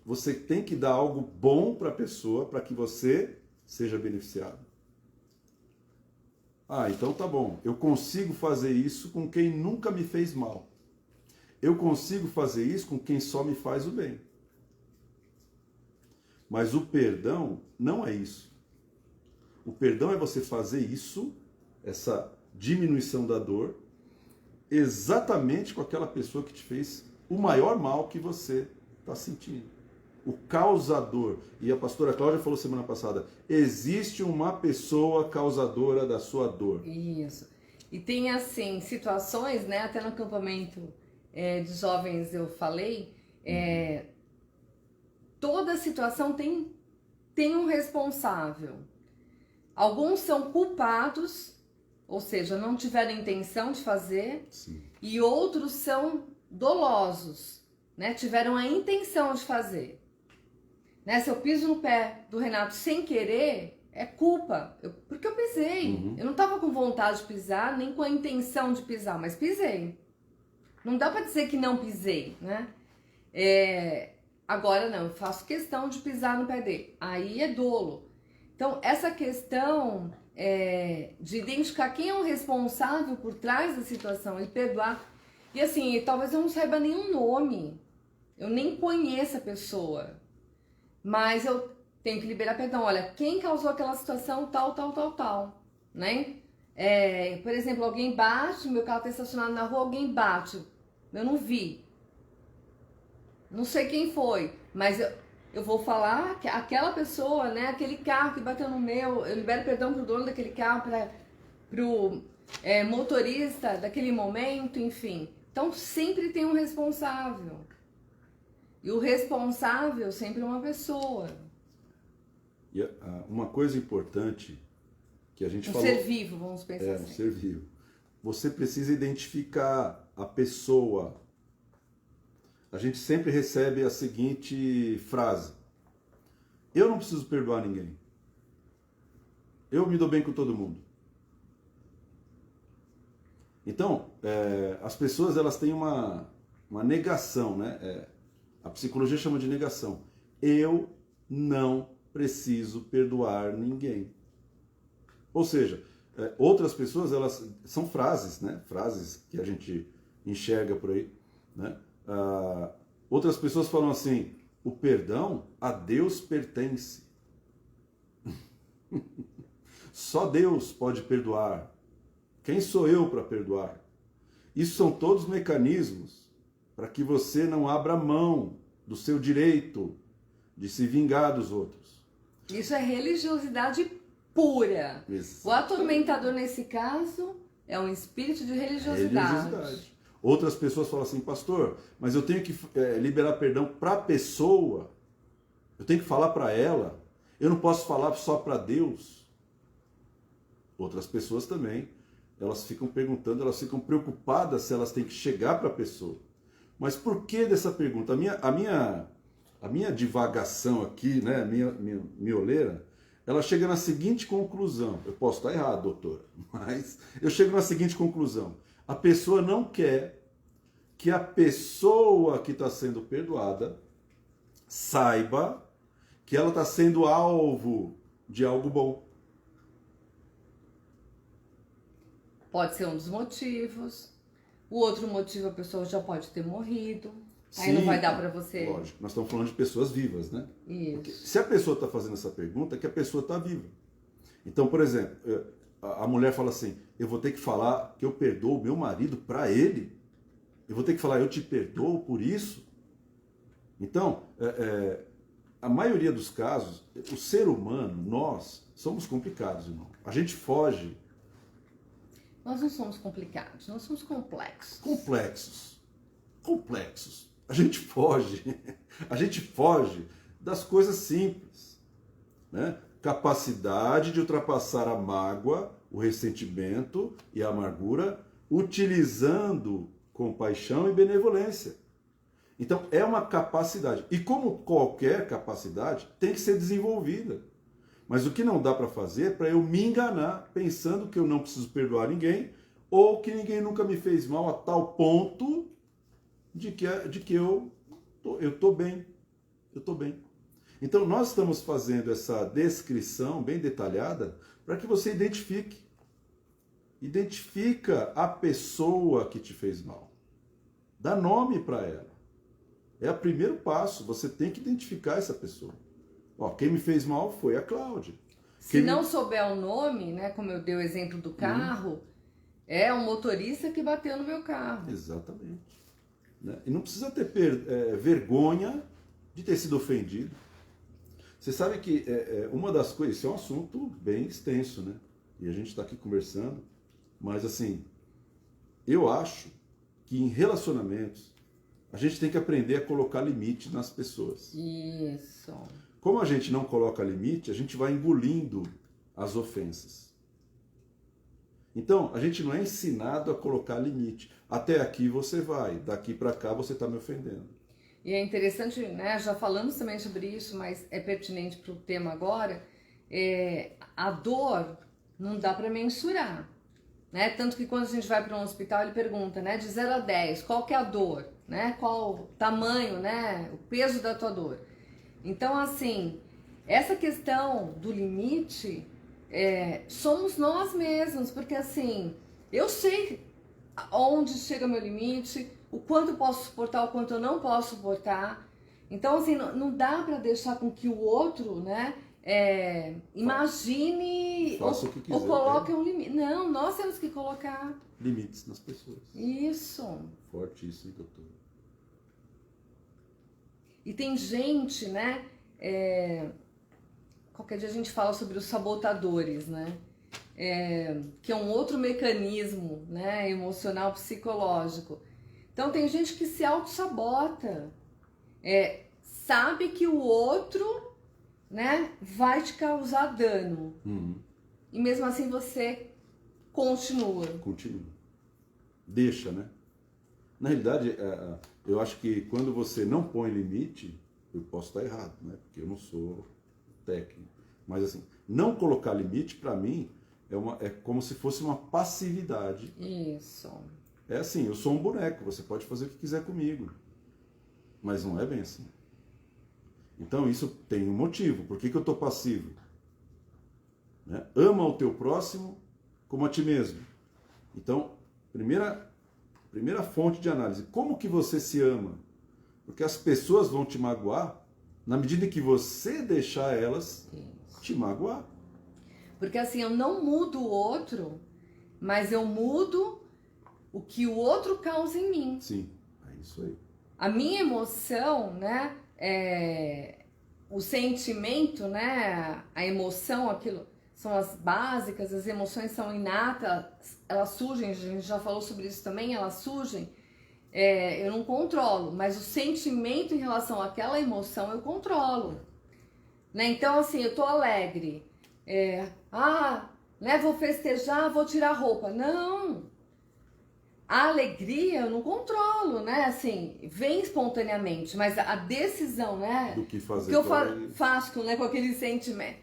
você tem que dar algo bom para a pessoa para que você seja beneficiado. Ah, então tá bom. Eu consigo fazer isso com quem nunca me fez mal. Eu consigo fazer isso com quem só me faz o bem. Mas o perdão não é isso. O perdão é você fazer isso, essa diminuição da dor, exatamente com aquela pessoa que te fez o maior mal que você está sentindo. O causador. E a pastora Cláudia falou semana passada, existe uma pessoa causadora da sua dor. Isso. E tem, assim, situações, né, até no acampamento de jovens eu falei, toda situação tem um responsável. Alguns são culpados, ou seja, não tiveram intenção de fazer, Sim. E outros são dolosos, né? Tiveram a intenção de fazer. Né? Se eu piso no pé do Renato sem querer, é culpa, porque eu pisei. Uhum. Eu não estava com vontade de pisar, nem com a intenção de pisar, mas pisei. Não dá para dizer que não pisei, né? Agora não, eu faço questão de pisar no pé dele. Aí é dolo. Então, essa questão de identificar quem é o responsável por trás da situação e perdoar. E assim, talvez eu não saiba nenhum nome, eu nem conheça a pessoa, mas eu tenho que liberar perdão. Olha, quem causou aquela situação, tal, né? Por exemplo, alguém bate, meu carro está estacionado na rua, alguém bate, eu não vi. Não sei quem foi, mas eu vou falar que aquela pessoa, né, aquele carro que bateu no meu, eu libero perdão pro dono daquele carro, pro motorista daquele momento, enfim. Então sempre tem um responsável. E o responsável sempre é uma pessoa. E uma coisa importante que a gente falou... Um ser vivo, vamos pensar assim. Um ser vivo. Você precisa identificar a pessoa. A gente sempre recebe a seguinte frase: eu não preciso perdoar ninguém. Eu me dou bem com todo mundo. Então, as pessoas elas têm uma negação, né? A psicologia chama de negação. Eu não preciso perdoar ninguém. Ou seja, outras pessoas, elas são frases, né? Frases que a gente enxerga por aí, né? Outras pessoas falam assim: o perdão a Deus pertence. Só Deus pode perdoar. Quem sou eu para perdoar? Isso são todos mecanismos para que você não abra mão do seu direito de se vingar dos outros. Isso é religiosidade pura. Exato. O atormentador, nesse caso, é um espírito de religiosidade. Outras pessoas falam assim: pastor, mas eu tenho que liberar perdão para a pessoa, eu tenho que falar para ela, eu não posso falar só para Deus. Outras pessoas também, elas ficam perguntando, elas ficam preocupadas se elas têm que chegar para a pessoa. Mas por que dessa pergunta? A minha divagação aqui, né, a minha mioleira, ela chega na seguinte conclusão. Eu posso estar errado, doutora, mas eu chego na seguinte conclusão: a pessoa não quer que a pessoa que está sendo perdoada saiba que ela está sendo alvo de algo bom. Pode ser um dos motivos. O outro motivo, a pessoa já pode ter morrido. Aí Sim, não vai dar para você... Lógico, nós estamos falando de pessoas vivas, né? Isso. Porque se a pessoa está fazendo essa pergunta, é que a pessoa está viva. Então, por exemplo, a mulher fala assim: eu vou ter que falar que eu perdoo o meu marido para ele? Eu vou ter que falar, eu te perdoo por isso? Então, a maioria dos casos, o ser humano, nós, somos complicados, irmão. A gente foge. Nós não somos complicados, nós somos complexos. Complexos. A gente foge. A gente foge das coisas simples, né? Capacidade de ultrapassar a mágoa, o ressentimento e a amargura, utilizando compaixão e benevolência. Então, é uma capacidade. E como qualquer capacidade, tem que ser desenvolvida. Mas o que não dá para fazer é para eu me enganar, pensando que eu não preciso perdoar ninguém, ou que ninguém nunca me fez mal a tal ponto de que eu tô bem. Eu tô bem. Então, nós estamos fazendo essa descrição bem detalhada para que você identifique. Identifica a pessoa que te fez mal. Dá nome para ela. É o primeiro passo. Você tem que identificar essa pessoa. Ó, quem me fez mal foi a Cláudia. Se não souber o nome, né, como eu dei o exemplo do carro, é o motorista que bateu no meu carro. Exatamente. Né? E não precisa ter vergonha de ter sido ofendido. Você sabe que uma das coisas, isso é um assunto bem extenso, né? E a gente está aqui conversando, mas assim, eu acho que em relacionamentos a gente tem que aprender a colocar limite nas pessoas. Isso. Como a gente não coloca limite, a gente vai engolindo as ofensas. Então, a gente não é ensinado a colocar limite. Até aqui você vai, daqui para cá você está me ofendendo. E é interessante, né? Já falamos também sobre isso, mas é pertinente para o tema agora. A dor não dá para mensurar, né? Tanto que quando a gente vai para um hospital, ele pergunta, né? De 0 a 10, qual que é a dor, né? Qual o tamanho, né? O peso da tua dor. Então, assim, essa questão do limite, somos nós mesmos, porque assim, eu sei onde chega meu limite, o quanto eu posso suportar, o quanto eu não posso suportar. Então, assim, não dá para deixar com que o outro, né, imagine Faça o que quiser, ou coloque um limite. Não, nós temos que colocar limites nas pessoas. isso. Forte isso, hein, doutor? E tem gente, né? Qualquer dia a gente fala sobre os sabotadores, né? Que é um outro mecanismo, né? Emocional, psicológico. Então tem gente que se auto-sabota. Sabe que o outro, né, vai te causar dano. Uhum. E mesmo assim você continua. Continua. Deixa, né? Na realidade, eu acho que quando você não põe limite, eu posso estar errado, né? Porque eu não sou técnico. Mas assim, não colocar limite, para mim, é como se fosse uma passividade. Isso. É assim, eu sou um boneco, você pode fazer o que quiser comigo. Mas não é bem assim. Então isso tem um motivo. Por que eu estou passivo? Né? Ama o teu próximo como a ti mesmo. Então, primeira fonte de análise, como que você se ama? Porque as pessoas vão te magoar na medida que você deixar elas te magoar. Porque assim, eu não mudo o outro, mas eu mudo o que o outro causa em mim. Sim, é isso aí. A minha emoção, né, o sentimento, né, a emoção, aquilo, são as básicas, as emoções são inatas, elas surgem, a gente já falou sobre isso também, elas surgem, eu não controlo, mas o sentimento em relação àquela emoção eu controlo. Né? Então, assim, eu tô alegre, né, vou festejar, vou tirar a roupa. Não! A alegria eu não controlo, né? Assim, vem espontaneamente, mas a decisão, né? Do que fazer. O que eu faço, né, com aquele sentimento,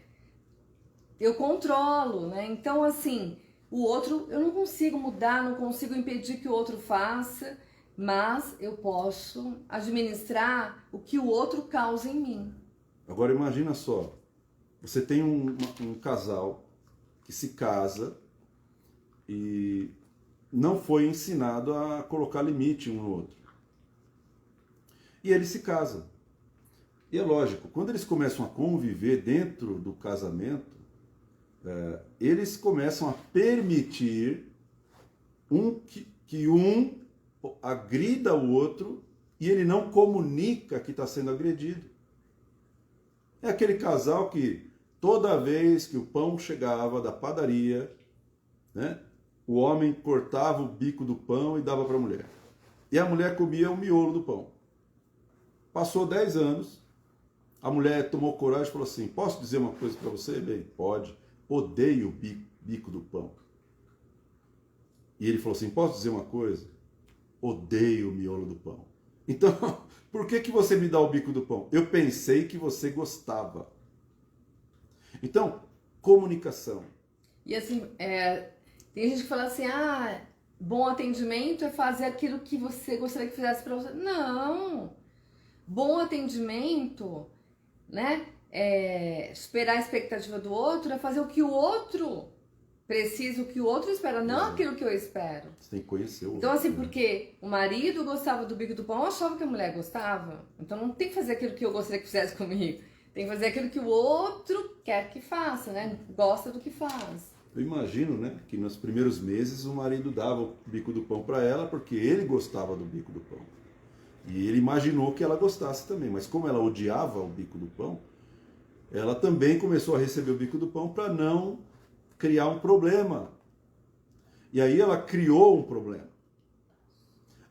eu controlo, né? Então, assim, o outro eu não consigo mudar, não consigo impedir que o outro faça, mas eu posso administrar o que o outro causa em mim. Agora imagina só, você tem um casal que se casa e não foi ensinado a colocar limite um no outro. E eles se casam. E é lógico, quando eles começam a conviver dentro do casamento, eles começam a permitir que um agrida o outro e ele não comunica que está sendo agredido. É aquele casal que toda vez que o pão chegava da padaria, né, o homem cortava o bico do pão e dava para a mulher. E a mulher comia o miolo do pão. Passou 10 anos, a mulher tomou coragem e falou assim: posso dizer uma coisa para você? Bem, pode. Odeio o bico do pão. E ele falou assim: posso dizer uma coisa? Odeio o miolo do pão. Então, por que você me dá o bico do pão? Eu pensei que você gostava. Então, comunicação. E assim, tem gente que fala assim, bom atendimento é fazer aquilo que você gostaria que fizesse para você. Não! Bom atendimento, né? Esperar a expectativa do outro é fazer o que o outro precisa, o que o outro espera, não aquilo que eu espero. Você tem que conhecer o outro. Então, assim, porque o marido gostava do bico do pão, eu achava que a mulher gostava. Então, não tem que fazer aquilo que eu gostaria que fizesse comigo. Tem que fazer aquilo que o outro quer que faça, né? Gosta do que faz. Eu imagino, né, que nos primeiros meses o marido dava o bico do pão para ela porque ele gostava do bico do pão. E ele imaginou que ela gostasse também. Mas como ela odiava o bico do pão, ela também começou a receber o bico do pão para não criar um problema. E aí ela criou um problema.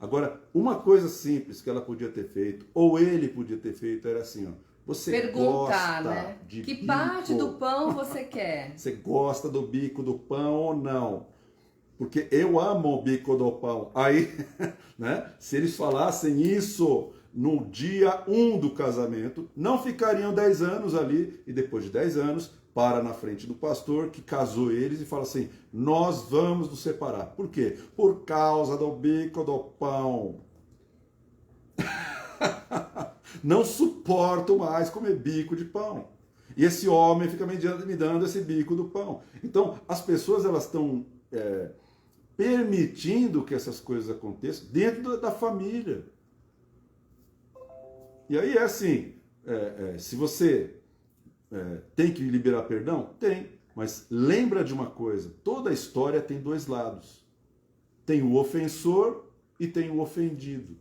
Agora, uma coisa simples que ela podia ter feito, ou ele podia ter feito, era assim, ó. Você perguntar, gosta, né? de Que bico? parte do pão você quer? Você gosta do bico do pão ou não? Porque eu amo o bico do pão. Aí, né? Se eles falassem isso no dia 1 do casamento, não ficariam 10 anos ali, e depois de 10 anos, para na frente do pastor que casou eles e fala assim: nós vamos nos separar. Por quê? Por causa do bico do pão. Não suporto mais comer bico de pão. E esse homem fica me dando esse bico do pão. Então, as pessoas elas estão permitindo que essas coisas aconteçam dentro da família. E aí é assim, se você tem que liberar perdão? Tem. Mas lembra de uma coisa, toda história tem dois lados. Tem o ofensor e tem o ofendido.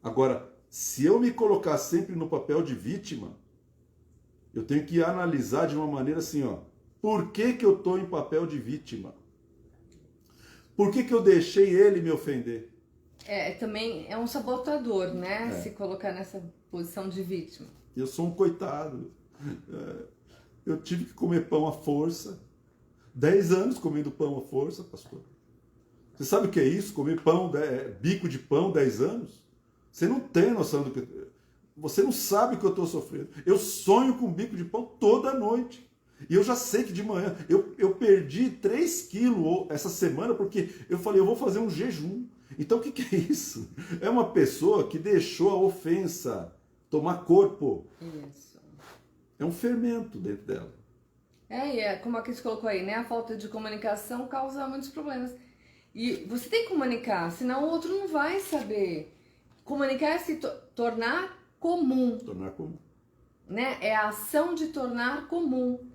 Agora, se eu me colocar sempre no papel de vítima, eu tenho que analisar de uma maneira assim, ó. Por que eu estou em papel de vítima? Por que eu deixei ele me ofender? Também é um sabotador, né? Se colocar nessa posição de vítima. Eu sou um coitado. Eu tive que comer pão à força. 10 anos comendo pão à força, pastor. Você sabe o que é isso? Comer pão, bico de pão 10 anos? Você não tem noção do que... Você não sabe o que eu estou sofrendo. Eu sonho com bico de pão toda noite. E eu já sei que de manhã... Eu perdi 3 quilos essa semana porque eu falei, eu vou fazer um jejum. Então o que é isso? É uma pessoa que deixou a ofensa tomar corpo. Isso. É um fermento dentro dela. Como a Cris colocou aí, né? A falta de comunicação causa muitos problemas. E você tem que comunicar, senão o outro não vai saber. Comunicar é se tornar comum. Tornar comum. Né? É a ação de tornar comum.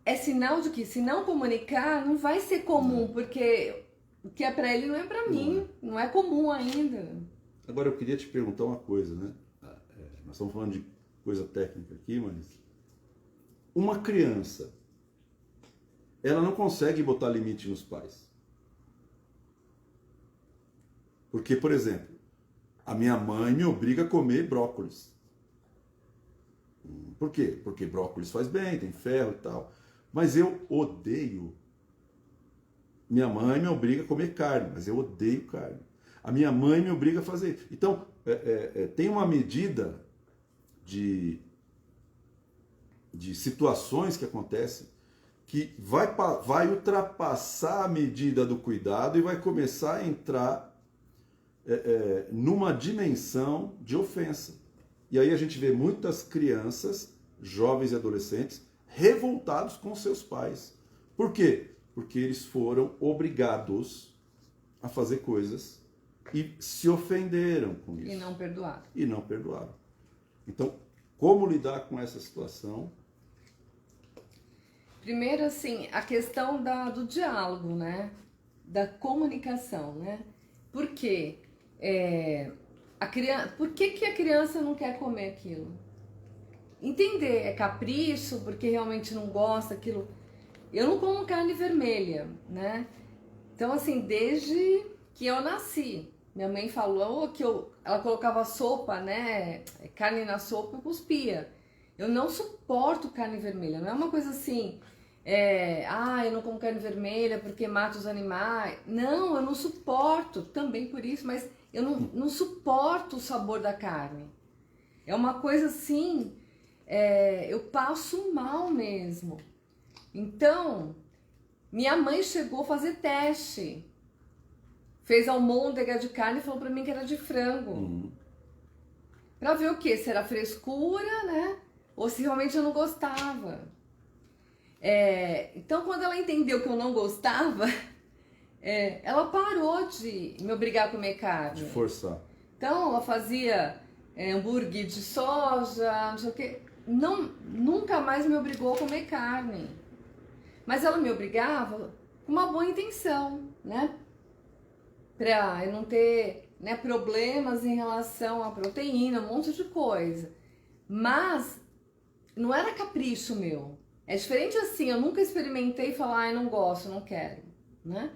É sinal de que se não comunicar, não vai ser comum, porque o que é pra ele não é pra mim, não é comum ainda. Agora eu queria te perguntar uma coisa, né? Nós estamos falando de coisa técnica aqui, mas uma criança, ela não consegue botar limite nos pais. Porque, por exemplo, a minha mãe me obriga a comer brócolis. Por quê? Porque brócolis faz bem, tem ferro e tal. Mas eu odeio. Minha mãe me obriga a comer carne, mas eu odeio carne. A minha mãe me obriga a fazer. Então, tem uma medida de situações que acontecem que vai ultrapassar a medida do cuidado e vai começar a entrar numa dimensão de ofensa. E aí a gente vê muitas crianças, jovens e adolescentes, revoltados com seus pais. Por quê? Porque eles foram obrigados a fazer coisas e se ofenderam com isso. E não perdoaram. E não perdoaram. Então, como lidar com essa situação? Primeiro, assim, a questão do diálogo, né? Da comunicação, né? Por quê? Por que a criança não quer comer aquilo? Entender, é capricho, porque realmente não gosta daquilo. Eu não como carne vermelha, né? Então, assim, desde que eu nasci, minha mãe falou que ela colocava sopa, né? Carne na sopa, eu cuspia. Eu não suporto carne vermelha, não é uma coisa assim, eu não como carne vermelha porque mata os animais. Não, eu não suporto, também por isso, mas eu não suporto o sabor da carne. É uma coisa assim, eu passo mal mesmo. Então, minha mãe chegou a fazer teste. Fez almôndega de carne e falou pra mim que era de frango. Pra ver o quê? Se era frescura, né? Ou se realmente eu não gostava. Então, quando ela entendeu que eu não gostava, ela parou de me obrigar a comer carne. De forçar. Então, ela fazia hambúrguer de soja, não sei o quê. Nunca mais me obrigou a comer carne. Mas ela me obrigava com uma boa intenção, né? Pra eu não ter, né, problemas em relação à proteína, um monte de coisa. Mas não era capricho meu. É diferente assim, eu nunca experimentei e falar, não gosto, não quero, né?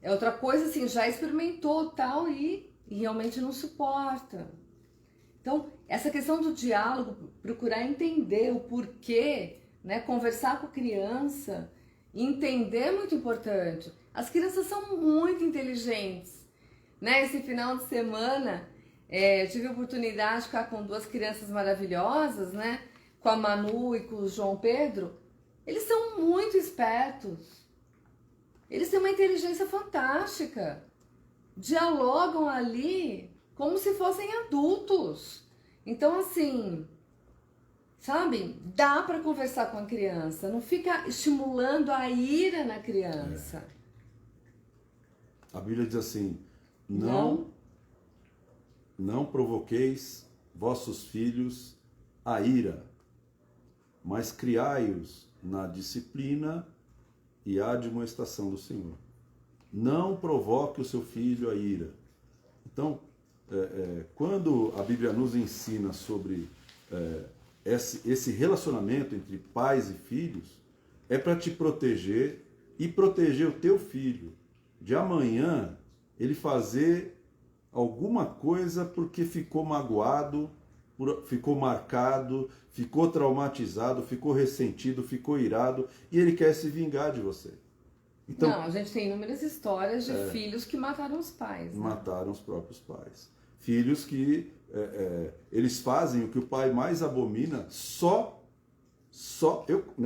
É outra coisa assim, já experimentou tal e realmente não suporta. Então, essa questão do diálogo, procurar entender o porquê, né, conversar com a criança, entender é muito importante. As crianças são muito inteligentes, né? Esse final de semana, eu tive a oportunidade de ficar com 2 crianças maravilhosas, né? Com a Manu e com o João Pedro. Eles são muito espertos. Eles têm uma inteligência fantástica. Dialogam ali como se fossem adultos. Então, assim, sabe? Dá para conversar com a criança. Não fica estimulando a ira na criança. A Bíblia diz assim, não provoqueis vossos filhos a ira, mas criai-os na disciplina e admoestação do Senhor. Não provoque o seu filho a ira. Então, quando a Bíblia nos ensina sobre esse relacionamento entre pais e filhos, é para te proteger e proteger o teu filho de amanhã ele fazer alguma coisa porque ficou magoado, ficou marcado, ficou traumatizado, ficou ressentido, ficou irado e ele quer se vingar de você. Então, não, a gente tem inúmeras histórias de filhos que mataram os pais. Né? Mataram os próprios pais. Filhos que eles fazem o que o pai mais abomina,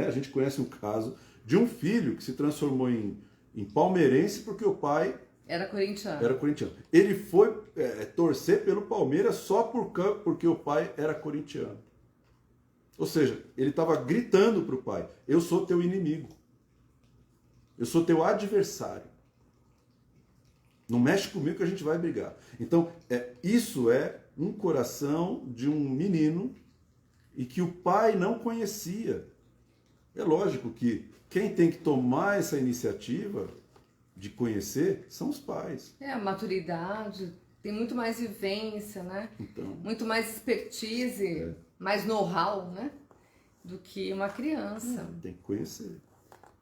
a gente conhece um caso de um filho que se transformou em palmeirense porque o pai era corintiano. Ele foi torcer pelo Palmeiras só porque o pai era corintiano. Ou seja, ele estava gritando para o pai, eu sou teu inimigo. Eu sou teu adversário. Não mexe comigo que a gente vai brigar. Então, isso é um coração de um menino e que o pai não conhecia. É lógico que quem tem que tomar essa iniciativa de conhecer são os pais. A maturidade, tem muito mais vivência, né? Então, muito mais expertise, mais know-how, né? Do que uma criança. Tem que conhecer.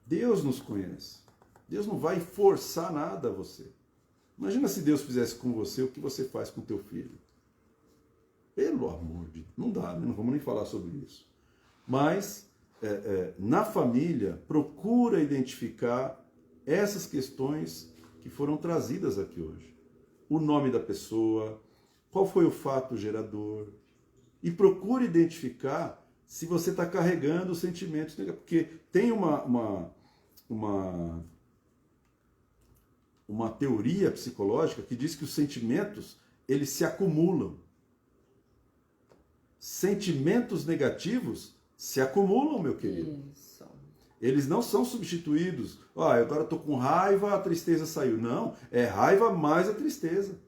Deus nos conhece. Deus não vai forçar nada a você. Imagina se Deus fizesse com você o que você faz com teu filho. Pelo amor de Deus. Não dá, né? Não vamos nem falar sobre isso. Mas, na família, procura identificar essas questões que foram trazidas aqui hoje. O nome da pessoa, qual foi o fato gerador. E procure identificar se você está carregando os sentimentos negativos. Porque tem uma teoria psicológica que diz que os sentimentos, eles se acumulam. Sentimentos negativos se acumulam, meu querido. Isso. Eles não são substituídos. Agora estou com raiva, a tristeza saiu. Não, é raiva mais a tristeza.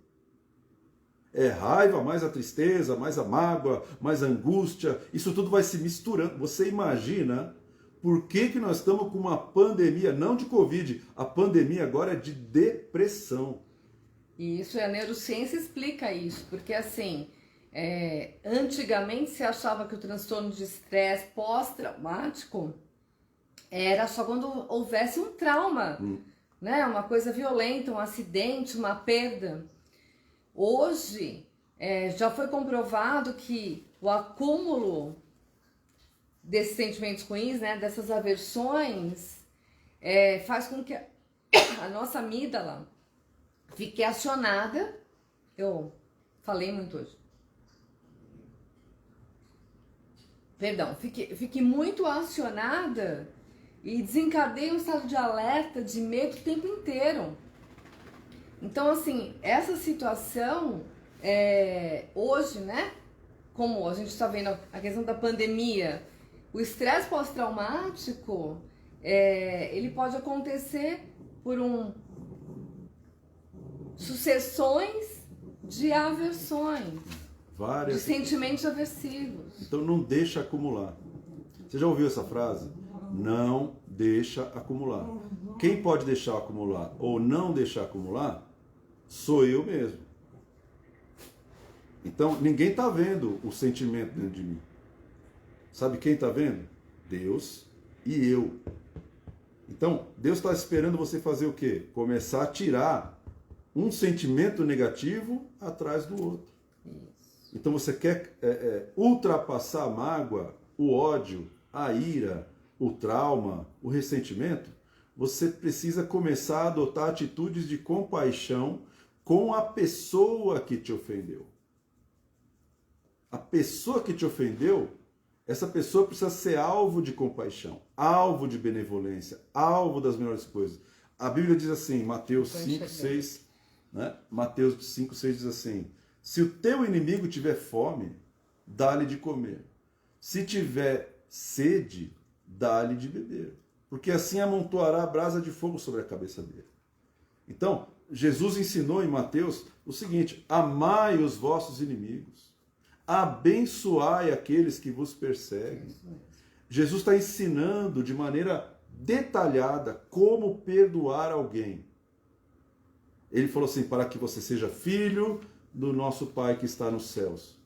É raiva mais a tristeza, mais a mágoa, mais a angústia. Isso tudo vai se misturando. Você imagina por que nós estamos com uma pandemia, não de Covid, a pandemia agora é de depressão. E isso, a neurociência explica isso, porque assim, antigamente se achava que o transtorno de estresse pós-traumático era só quando houvesse um trauma, né? Uma coisa violenta, um acidente, uma perda. Hoje, já foi comprovado que o acúmulo desses sentimentos ruins, né, dessas aversões, faz com que a nossa amígdala fique acionada. Eu falei muito hoje. Perdão, fique muito acionada e desencadeia um estado de alerta, de medo o tempo inteiro. Então, assim, essa situação, hoje, né, como a gente está vendo a questão da pandemia, o estresse pós-traumático, ele pode acontecer por sucessões de aversões, de sentimentos aversivos. Então não deixa acumular. Você já ouviu essa frase? Não deixa acumular. Quem pode deixar acumular ou não deixar acumular sou eu mesmo. Então ninguém está vendo o sentimento dentro de mim. Sabe quem está vendo? Deus e eu. Então Deus está esperando você fazer o quê? Começar a tirar um sentimento negativo atrás do outro. Então você quer ultrapassar a mágoa, o ódio, a ira, o trauma, o ressentimento? Você precisa começar a adotar atitudes de compaixão com a pessoa que te ofendeu. A pessoa que te ofendeu, essa pessoa precisa ser alvo de compaixão, alvo de benevolência, alvo das melhores coisas. A Bíblia diz assim, Mateus 5, 6, né? Mateus 5, 6 diz assim: se o teu inimigo tiver fome, dá-lhe de comer. Se tiver sede, dá-lhe de beber. Porque assim amontoará a brasa de fogo sobre a cabeça dele. Então, Jesus ensinou em Mateus o seguinte: amai os vossos inimigos, abençoai aqueles que vos perseguem. Jesus está ensinando de maneira detalhada como perdoar alguém. Ele falou assim, para que você seja filho do nosso Pai que está nos céus.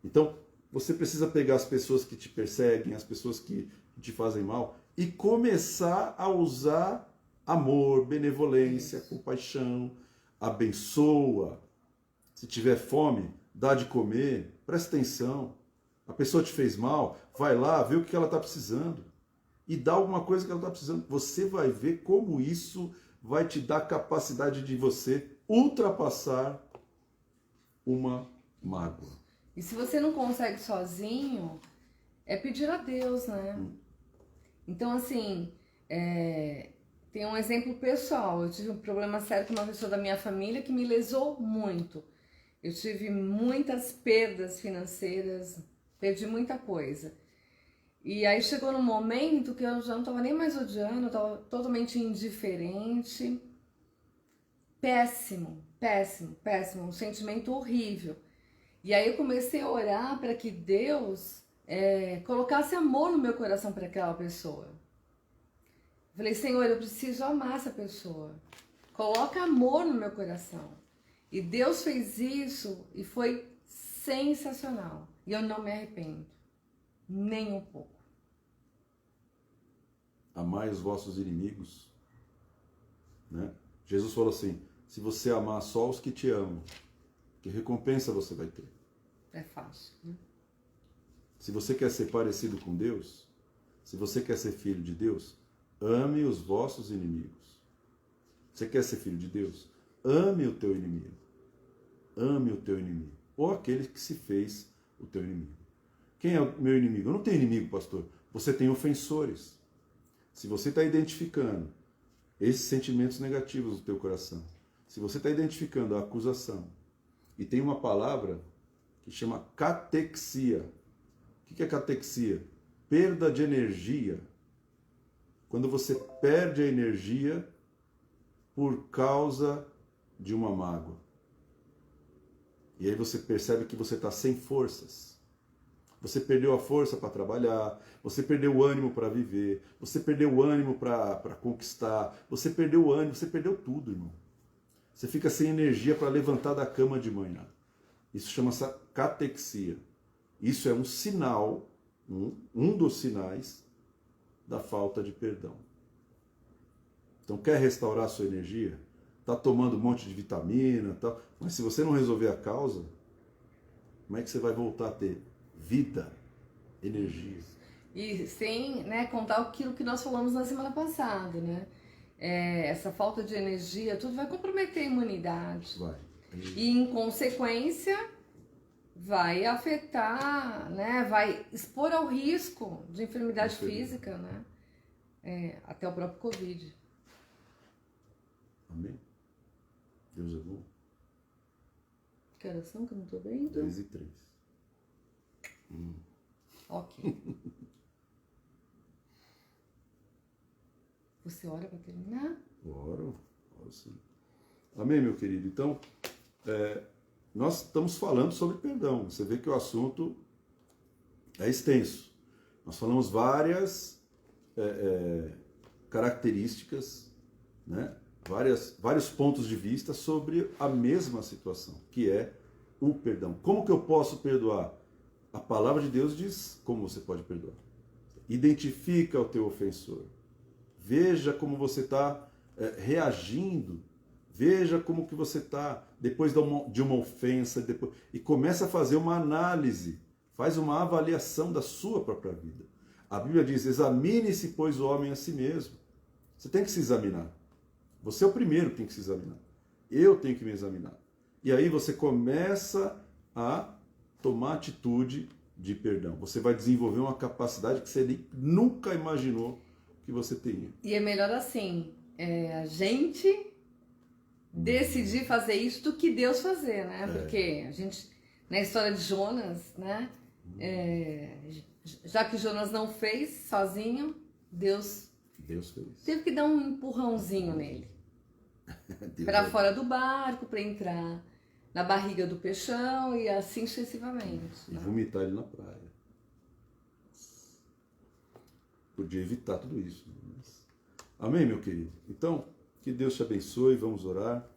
Então, você precisa pegar as pessoas que te perseguem, as pessoas que te fazem mal, e começar a usar amor, benevolência, compaixão, abençoa. Se tiver fome, dá de comer, presta atenção. A pessoa te fez mal, vai lá, vê o que ela está precisando e dá alguma coisa que ela está precisando. Você vai ver como isso vai te dar capacidade de você ultrapassar uma mágoa. E se você não consegue sozinho, é pedir a Deus, né? Então, assim, tem um exemplo pessoal. Eu tive um problema sério com uma pessoa da minha família que me lesou muito. Eu tive muitas perdas financeiras, perdi muita coisa. E aí chegou num momento que eu já não estava nem mais odiando, eu estava totalmente indiferente. Péssimo, péssimo, péssimo, um sentimento horrível. E aí eu comecei a orar para que Deus colocasse amor no meu coração para aquela pessoa. Falei, Senhor, eu preciso amar essa pessoa. Coloca amor no meu coração. E Deus fez isso e foi sensacional. E eu não me arrependo, nem um pouco. Amai os vossos inimigos, né? Jesus falou assim, se você amar só os que te amam, que recompensa você vai ter? É fácil, né? Se você quer ser parecido com Deus, se você quer ser filho de Deus, ame os vossos inimigos. Você quer ser filho de Deus? Ame o teu inimigo. Ame o teu inimigo. Ou aquele que se fez o teu inimigo. Quem é o meu inimigo? Eu não tenho inimigo, pastor. Você tem ofensores. Se você está identificando esses sentimentos negativos do teu coração, se você está identificando a acusação, e tem uma palavra que chama catexia. O que é catexia? Perda de energia. Quando você perde a energia por causa de uma mágoa. E aí você percebe que você está sem forças. Você perdeu a força para trabalhar, você perdeu o ânimo para viver, você perdeu o ânimo para conquistar, você perdeu o ânimo, você perdeu tudo, irmão. Você fica sem energia para levantar da cama de manhã. Isso chama-se catexia. Isso é um sinal, um dos sinais da falta de perdão. Então, quer restaurar a sua energia? Está tomando um monte de vitamina, tal, mas se você não resolver a causa, como é que você vai voltar a ter vida, energia? E sem, né, contar aquilo que nós falamos na semana passada, né? Essa falta de energia, tudo vai comprometer a imunidade. Vai. E, em consequência, vai afetar, né? Vai expor ao risco de enfermidade física, né? Até o próprio Covid. Amém? Deus é bom. Que oração que eu não estou vendo? 10:03. Ok. Você ora para terminar? Oro sim. Amém, meu querido? Então, nós estamos falando sobre perdão. Você vê que o assunto é extenso. Nós falamos várias características, né? Vários pontos de vista sobre a mesma situação, que é o perdão. Como que eu posso perdoar? A palavra de Deus diz como você pode perdoar. Identifica o teu ofensor. Veja como você está reagindo. Veja como que você está depois de uma ofensa. E começa a fazer uma análise. Faz uma avaliação da sua própria vida. A Bíblia diz, examine-se, pois, o homem a si mesmo. Você tem que se examinar. Você é o primeiro que tem que se examinar. Eu tenho que me examinar. E aí você começa a tomar atitude de perdão. Você vai desenvolver uma capacidade que você nunca imaginou que você teria. E é melhor assim, a gente decidir fazer isso do que Deus fazer, né? Porque a gente, na história de Jonas, né? Já que Jonas não fez sozinho, Deus fez. Teve que dar um empurrãozinho nele. Para fora do barco, para entrar na barriga do peixão e assim sucessivamente. E vomitar ele na praia. Podia evitar tudo isso. Mas... Amém, meu querido? Então, que Deus te abençoe, vamos orar.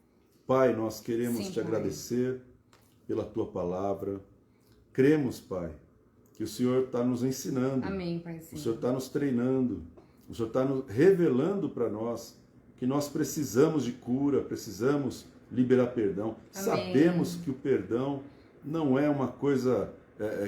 Pai, nós queremos te agradecer pela tua palavra. Cremos, Pai, que o Senhor está nos ensinando. Amém, Pai. Sim. O Senhor está nos treinando. O Senhor está nos revelando para nós que nós precisamos de cura, precisamos liberar perdão. Amém. Sabemos que o perdão não é uma coisa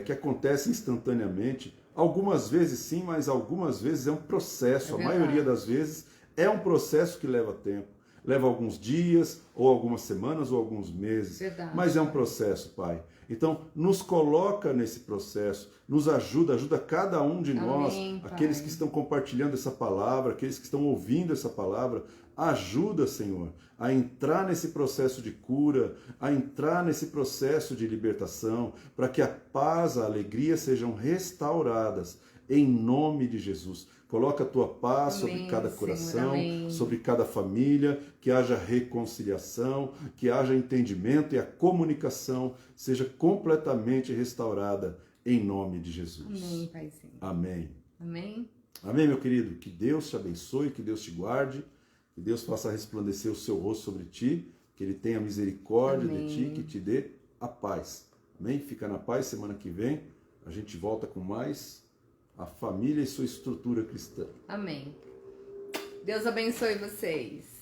que acontece instantaneamente. Algumas vezes sim, mas algumas vezes é um processo. A maioria das vezes é um processo que leva tempo. Leva alguns dias, ou algumas semanas, ou alguns meses. Verdade. Mas é um processo, Pai. Então, nos coloca nesse processo, nos ajuda cada um de nós, aqueles que estão compartilhando essa palavra, aqueles que estão ouvindo essa palavra, ajuda, Senhor, a entrar nesse processo de cura, a entrar nesse processo de libertação, para que a paz, a alegria sejam restauradas, em nome de Jesus. Coloca a tua paz sobre cada coração, sobre cada família, que haja reconciliação, que haja entendimento e a comunicação seja completamente restaurada em nome de Jesus. Amém, Paizinho. Amém. Amém. Amém, meu querido. Que Deus te abençoe, que Deus te guarde, que Deus faça resplandecer o seu rosto sobre ti, que Ele tenha misericórdia de ti, que te dê a paz. Amém? Fica na paz. Semana que vem a gente volta com mais a família e sua estrutura cristã. Amém. Deus abençoe vocês.